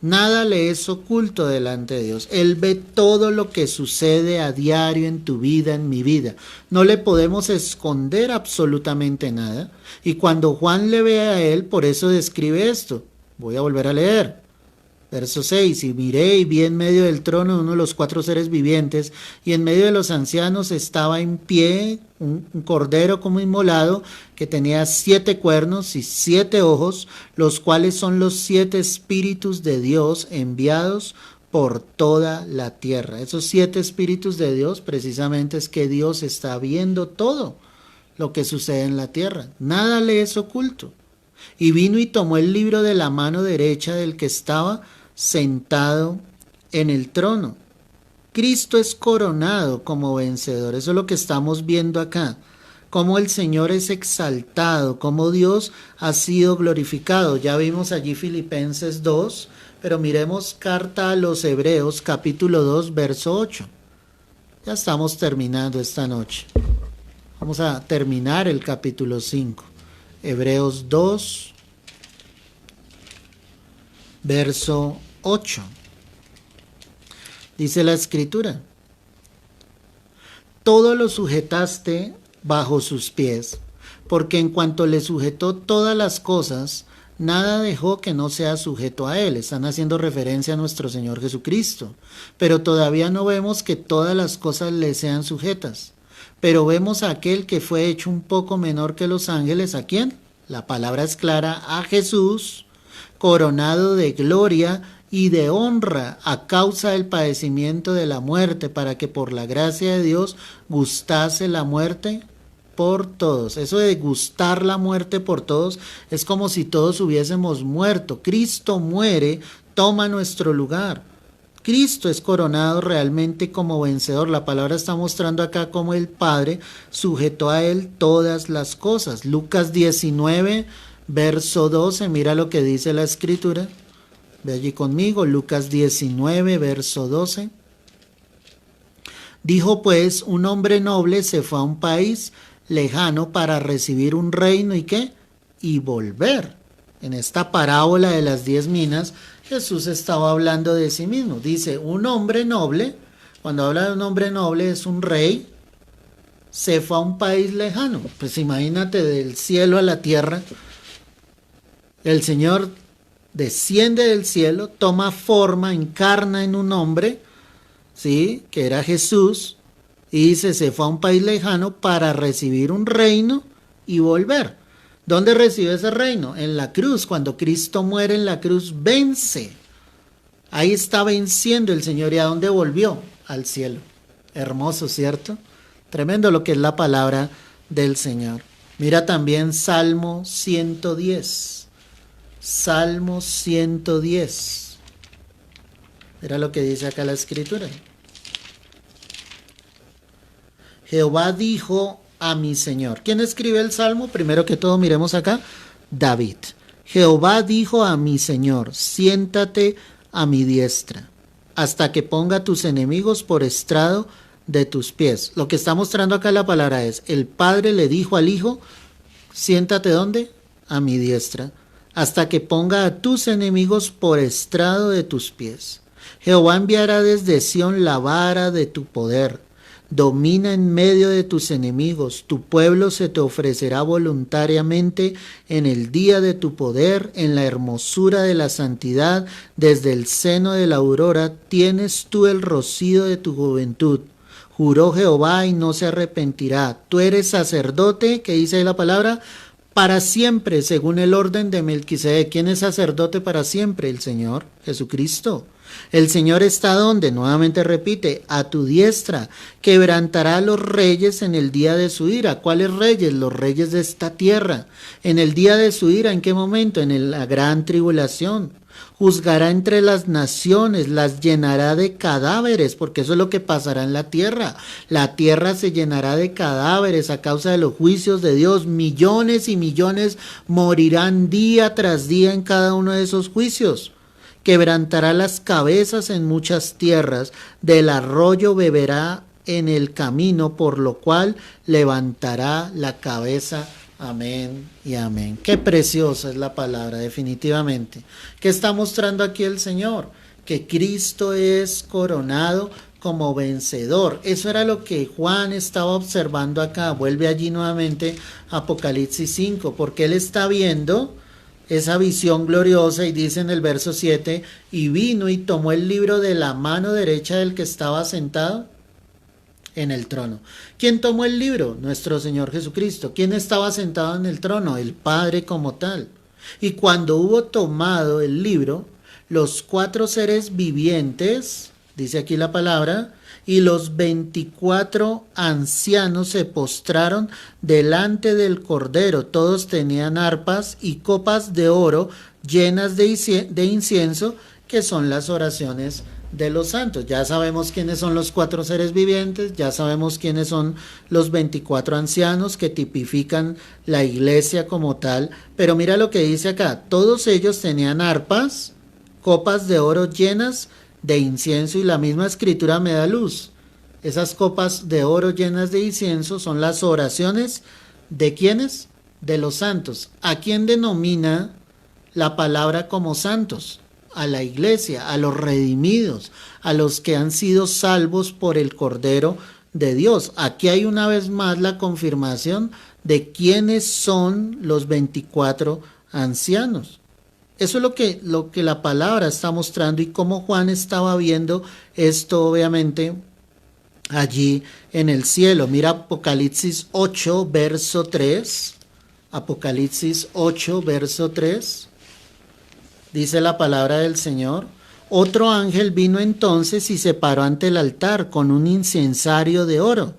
Nada le es oculto delante de Dios. Él ve todo lo que sucede a diario en tu vida, en mi vida. No le podemos esconder absolutamente nada. Y cuando Juan le ve a Él, por eso describe esto. Voy a volver a leer. Verso 6, y miré y vi en medio del trono uno de los 4 seres vivientes, y en medio de los ancianos estaba en pie un cordero como inmolado, que tenía 7 cuernos y 7 ojos, los cuales son los 7 espíritus de Dios enviados por toda la tierra. Esos 7 espíritus de Dios precisamente es que Dios está viendo todo lo que sucede en la tierra. Nada le es oculto. Y vino y tomó el libro de la mano derecha del que estaba sentado en el trono. Cristo es coronado como vencedor. Eso es lo que estamos viendo acá. Cómo el Señor es exaltado, cómo Dios ha sido glorificado. Ya vimos allí Filipenses 2, pero miremos carta a los Hebreos, capítulo 2, verso 8. Ya estamos terminando esta noche. Vamos a terminar el capítulo 5. Hebreos 2, verso 8. Dice la Escritura: todo lo sujetaste bajo sus pies, porque en cuanto le sujetó todas las cosas, nada dejó que no sea sujeto a él. Están haciendo referencia a nuestro Señor Jesucristo. Pero todavía no vemos que todas las cosas le sean sujetas. Pero vemos a aquel que fue hecho un poco menor que los ángeles. ¿A quién? La palabra es clara: a Jesús, coronado de gloria y de honra a causa del padecimiento de la muerte, para que por la gracia de Dios gustase la muerte por todos. Eso de gustar la muerte por todos es como si todos hubiésemos muerto. Cristo muere, toma nuestro lugar. Cristo es coronado realmente como vencedor. La palabra está mostrando acá cómo el Padre sujetó a Él todas las cosas. Lucas 19, verso 12, mira lo que dice la Escritura. Ve allí conmigo, Lucas 19, verso 12. Dijo pues, un hombre noble se fue a un país lejano para recibir un reino, ¿y qué? Y volver. En esta parábola de las 10 minas, Jesús estaba hablando de sí mismo. Dice, un hombre noble, cuando habla de un hombre noble es un rey, se fue a un país lejano. Pues imagínate, del cielo a la tierra. El Señor desciende del cielo, toma forma, encarna en un hombre, ¿sí? Que era Jesús, y dice, se fue a un país lejano para recibir un reino y volver. ¿Dónde recibe ese reino? En la cruz. Cuando Cristo muere en la cruz, vence. Ahí está venciendo el Señor. ¿Y a dónde volvió? Al cielo. Hermoso, ¿cierto? Tremendo lo que es la palabra del Señor. Mira también Salmo 110. Salmo 110. Mira lo que dice acá la Escritura. Jehová dijo a mi Señor. ¿Quién escribe el Salmo? Primero que todo miremos acá. David. Jehová dijo a mi Señor, siéntate a mi diestra, hasta que ponga a tus enemigos por estrado de tus pies. Lo que está mostrando acá la palabra es, el Padre le dijo al Hijo, siéntate ¿dónde? A mi diestra, hasta que ponga a tus enemigos por estrado de tus pies. Jehová enviará desde Sión la vara de tu poder. Domina en medio de tus enemigos. Tu pueblo se te ofrecerá voluntariamente en el día de tu poder, en la hermosura de la santidad. Desde el seno de la aurora tienes tú el rocío de tu juventud. Juró Jehová y no se arrepentirá. Tú eres sacerdote, ¿qué dice ahí la palabra? Para siempre, según el orden de Melquisedec. ¿Quién es sacerdote para siempre? El Señor Jesucristo. El Señor está donde, nuevamente repite, a tu diestra, quebrantará a los reyes en el día de su ira. ¿Cuáles reyes? Los reyes de esta tierra. En el día de su ira, ¿en qué momento? En la gran tribulación. Juzgará entre las naciones, las llenará de cadáveres, porque eso es lo que pasará en la tierra. La tierra se llenará de cadáveres a causa de los juicios de Dios. Millones y millones morirán día tras día en cada uno de esos juicios. Quebrantará las cabezas en muchas tierras, del arroyo beberá en el camino, por lo cual levantará la cabeza. Amén y amén. Qué preciosa es la palabra, definitivamente. ¿Qué está mostrando aquí el Señor? Que Cristo es coronado como vencedor. Eso era lo que Juan estaba observando acá. Vuelve allí nuevamente Apocalipsis 5, porque él está viendo esa visión gloriosa y dice en el verso 7, y vino y tomó el libro de la mano derecha del que estaba sentado en el trono. ¿Quién tomó el libro? Nuestro Señor Jesucristo. ¿Quién estaba sentado en el trono? El Padre como tal. Y cuando hubo tomado el libro, los 4 seres vivientes, dice aquí la palabra, y los 24 ancianos se postraron delante del Cordero. Todos tenían arpas y copas de oro llenas de incienso, que son las oraciones de los santos. Ya sabemos quiénes son los 4 seres vivientes, ya sabemos quiénes son los 24 ancianos que tipifican la iglesia como tal, pero mira lo que dice acá, todos ellos tenían arpas, copas de oro llenas de incienso, y la misma escritura me da luz. Esas copas de oro llenas de incienso son las oraciones de ¿quiénes? De los santos. ¿A quién denomina la palabra como santos? A la iglesia, a los redimidos, a los que han sido salvos por el Cordero de Dios. Aquí hay una vez más la confirmación de quiénes son los 24 ancianos. Eso es lo que la palabra está mostrando, y cómo Juan estaba viendo esto, obviamente, allí en el cielo. Mira Apocalipsis 8, verso 3. Apocalipsis 8, verso 3. Dice la palabra del Señor. Otro ángel vino entonces y se paró ante el altar con un incensario de oro,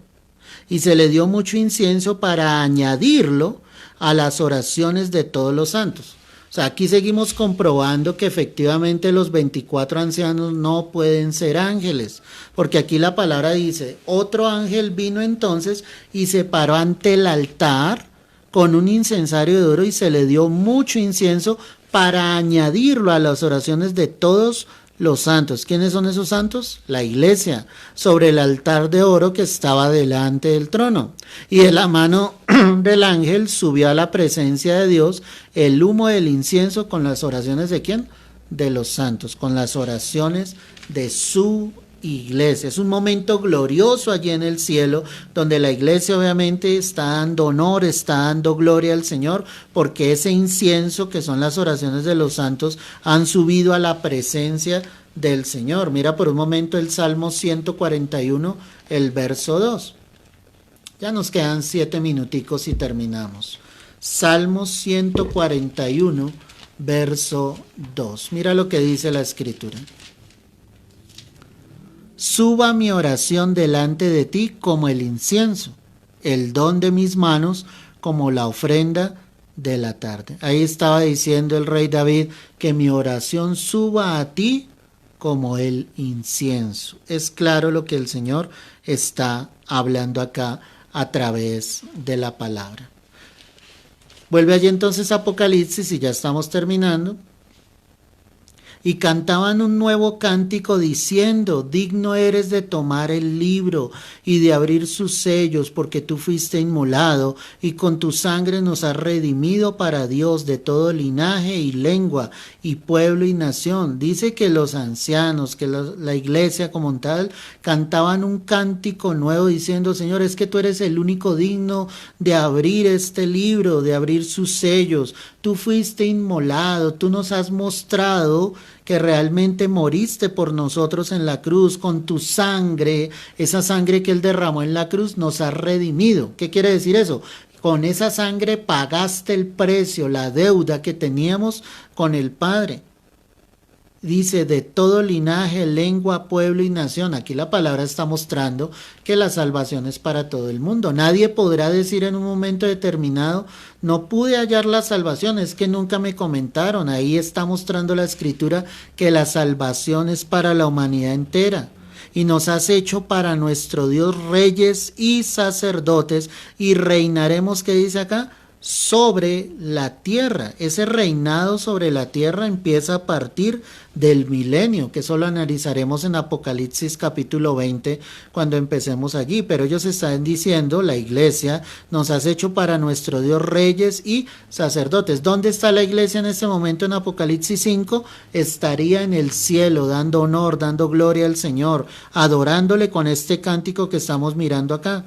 y se le dio mucho incienso para añadirlo a las oraciones de todos los santos. O sea, aquí seguimos comprobando que efectivamente los 24 ancianos no pueden ser ángeles, porque aquí la palabra dice, otro ángel vino entonces y se paró ante el altar con un incensario de oro, y se le dio mucho incienso para añadirlo a las oraciones de todos los santos. ¿Quiénes son esos santos? La iglesia, sobre el altar de oro que estaba delante del trono. Y de la mano del ángel subió a la presencia de Dios el humo del incienso con las oraciones de ¿quién? De los santos, con las oraciones de su iglesia. Es un momento glorioso allí en el cielo, donde la iglesia obviamente está dando honor, está dando gloria al Señor, porque ese incienso, que son las oraciones de los santos, han subido a la presencia del Señor. Mira por un momento el Salmo 141, el verso 2. Ya nos quedan 7 minuticos y terminamos. Salmo 141, verso 2. Mira lo que dice la Escritura. Suba mi oración delante de ti como el incienso, el don de mis manos como la ofrenda de la tarde. Ahí estaba diciendo el rey David que mi oración suba a ti como el incienso. Es claro lo que el Señor está hablando acá a través de la palabra. Vuelve allí entonces Apocalipsis y ya estamos terminando. Y cantaban un nuevo cántico diciendo, digno eres de tomar el libro y de abrir sus sellos, porque tú fuiste inmolado y con tu sangre nos has redimido para Dios de todo linaje y lengua y pueblo y nación. Dice que los ancianos, que la iglesia como tal, cantaban un cántico nuevo diciendo, Señor, es que tú eres el único digno de abrir este libro, de abrir sus sellos. Tú fuiste inmolado, tú nos has mostrado que realmente moriste por nosotros en la cruz, con tu sangre, esa sangre que Él derramó en la cruz, nos ha redimido. ¿Qué quiere decir eso? Con esa sangre pagaste el precio, la deuda que teníamos con el Padre. Dice, de todo linaje, lengua, pueblo y nación. Aquí la palabra está mostrando que la salvación es para todo el mundo. Nadie podrá decir en un momento determinado, no pude hallar la salvación, es que nunca me comentaron. Ahí está mostrando la Escritura que la salvación es para la humanidad entera. Y nos has hecho para nuestro Dios reyes y sacerdotes y reinaremos, ¿qué dice acá? Sobre la tierra. Ese reinado sobre la tierra empieza a partir del milenio, que eso lo analizaremos en Apocalipsis capítulo 20 cuando empecemos allí, pero ellos están diciendo, la iglesia, nos has hecho para nuestro Dios reyes y sacerdotes. ¿Dónde está la iglesia en este momento en Apocalipsis 5? Estaría en el cielo, dando honor, dando gloria al Señor, adorándole con este cántico que estamos mirando acá.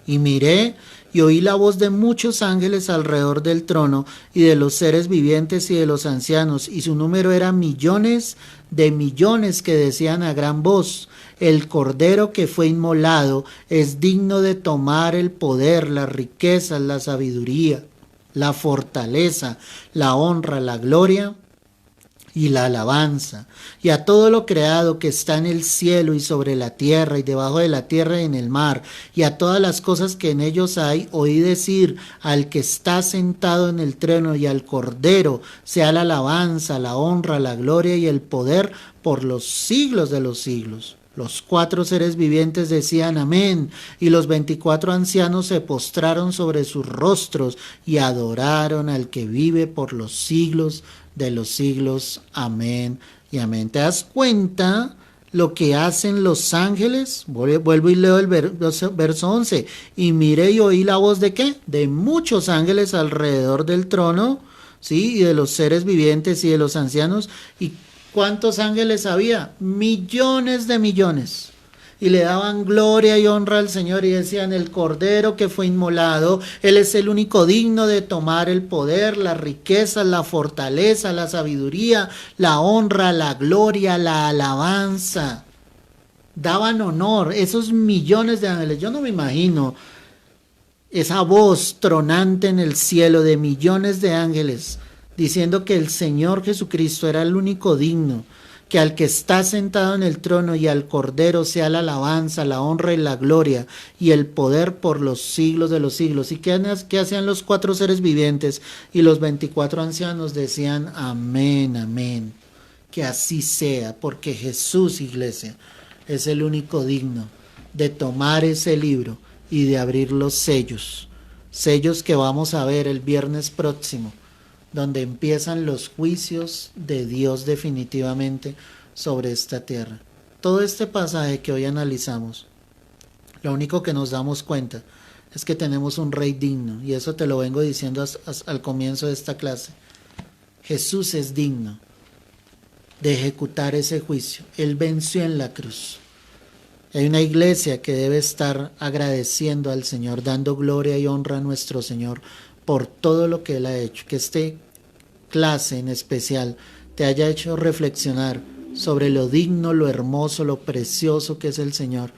Y miré y oí la voz de muchos ángeles alrededor del trono y de los seres vivientes y de los ancianos, y su número era millones de millones, que decían a gran voz, el cordero que fue inmolado es digno de tomar el poder, las riquezas, la sabiduría, la fortaleza, la honra, la gloria y la alabanza, y a todo lo creado que está en el cielo y sobre la tierra y debajo de la tierra y en el mar, y a todas las cosas que en ellos hay, oí decir al que está sentado en el trono y al Cordero, sea la alabanza, la honra, la gloria y el poder por los siglos de los siglos. Los 4 seres vivientes decían amén, y los 24 ancianos se postraron sobre sus rostros y adoraron al que vive por los siglos de los siglos. Amén y amén. ¿Te das cuenta lo que hacen los ángeles? Vuelvo y leo el verso 11. Y miré y oí la voz de ¿qué? De muchos ángeles alrededor del trono, ¿sí? Y de los seres vivientes y de los ancianos. ¿Y cuántos ángeles había? Millones de millones. Y le daban gloria y honra al Señor y decían, el Cordero que fue inmolado, Él es el único digno de tomar el poder, la riqueza, la fortaleza, la sabiduría, la honra, la gloria, la alabanza. Daban honor, esos millones de ángeles. Yo no me imagino esa voz tronante en el cielo de millones de ángeles diciendo que el Señor Jesucristo era el único digno, que al que está sentado en el trono y al Cordero sea la alabanza, la honra y la gloria y el poder por los siglos de los siglos. ¿Y qué hacían los 4 seres vivientes y los 24 ancianos? Decían amén, amén. Que así sea, porque Jesús, iglesia, es el único digno de tomar ese libro y de abrir los sellos. Sellos que vamos a ver el viernes próximo, donde empiezan los juicios de Dios definitivamente sobre esta tierra. Todo este pasaje que hoy analizamos, lo único que nos damos cuenta es que tenemos un rey digno, y eso te lo vengo diciendo al comienzo de esta clase. Jesús es digno de ejecutar ese juicio. Él venció en la cruz. Hay una iglesia que debe estar agradeciendo al Señor, dando gloria y honra a nuestro Señor por todo lo que Él ha hecho. Que este clase en especial te haya hecho reflexionar sobre lo digno, lo hermoso, lo precioso que es el Señor.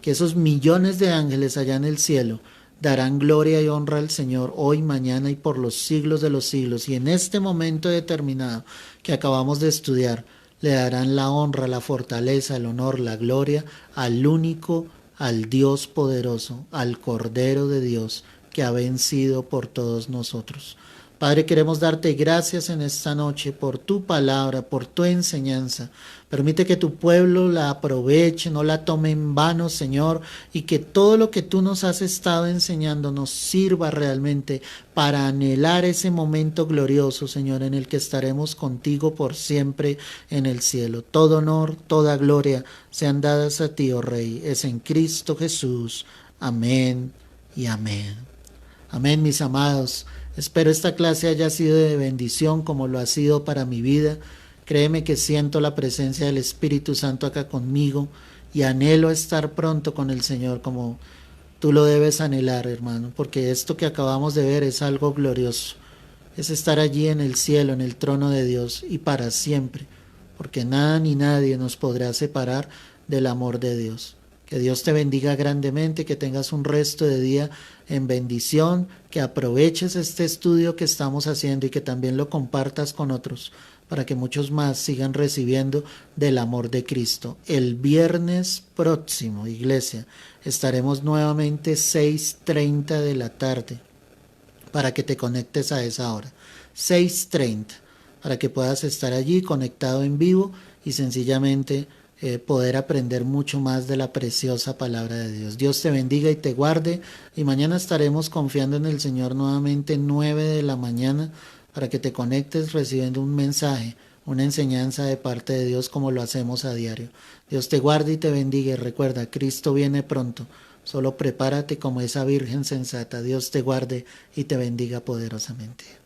Que esos millones de ángeles allá en el cielo darán gloria y honra al Señor hoy, mañana y por los siglos de los siglos. Y en este momento determinado que acabamos de estudiar, le darán la honra, la fortaleza, el honor, la gloria al único, al Dios poderoso, al Cordero de Dios, que ha vencido por todos nosotros. Padre, queremos darte gracias en esta noche por tu palabra, por tu enseñanza. Permite que tu pueblo la aproveche, no la tome en vano, Señor, y que todo lo que tú nos has estado enseñando nos sirva realmente para anhelar ese momento glorioso, Señor, en el que estaremos contigo por siempre en el cielo. Todo honor, toda gloria sean dadas a ti, oh Rey. Es en Cristo Jesús. Amén y amén. Amén, mis amados. Espero esta clase haya sido de bendición como lo ha sido para mi vida. Créeme que siento la presencia del Espíritu Santo acá conmigo y anhelo estar pronto con el Señor como tú lo debes anhelar, hermano, porque esto que acabamos de ver es algo glorioso. Es estar allí en el cielo, en el trono de Dios y para siempre, porque nada ni nadie nos podrá separar del amor de Dios. Que Dios te bendiga grandemente, que tengas un resto de día en bendición, que aproveches este estudio que estamos haciendo y que también lo compartas con otros para que muchos más sigan recibiendo del amor de Cristo. El viernes próximo, iglesia, estaremos nuevamente 6:30 de la tarde para que te conectes a esa hora. 6:30, para que puedas estar allí conectado en vivo y sencillamente poder aprender mucho más de la preciosa palabra de Dios. Dios te bendiga y te guarde, y mañana estaremos confiando en el Señor nuevamente 9 de la mañana para que te conectes recibiendo un mensaje, una enseñanza de parte de Dios como lo hacemos a diario. Dios te guarde y te bendiga, y recuerda, Cristo viene pronto. Solo prepárate como esa virgen sensata. Dios te guarde y te bendiga poderosamente.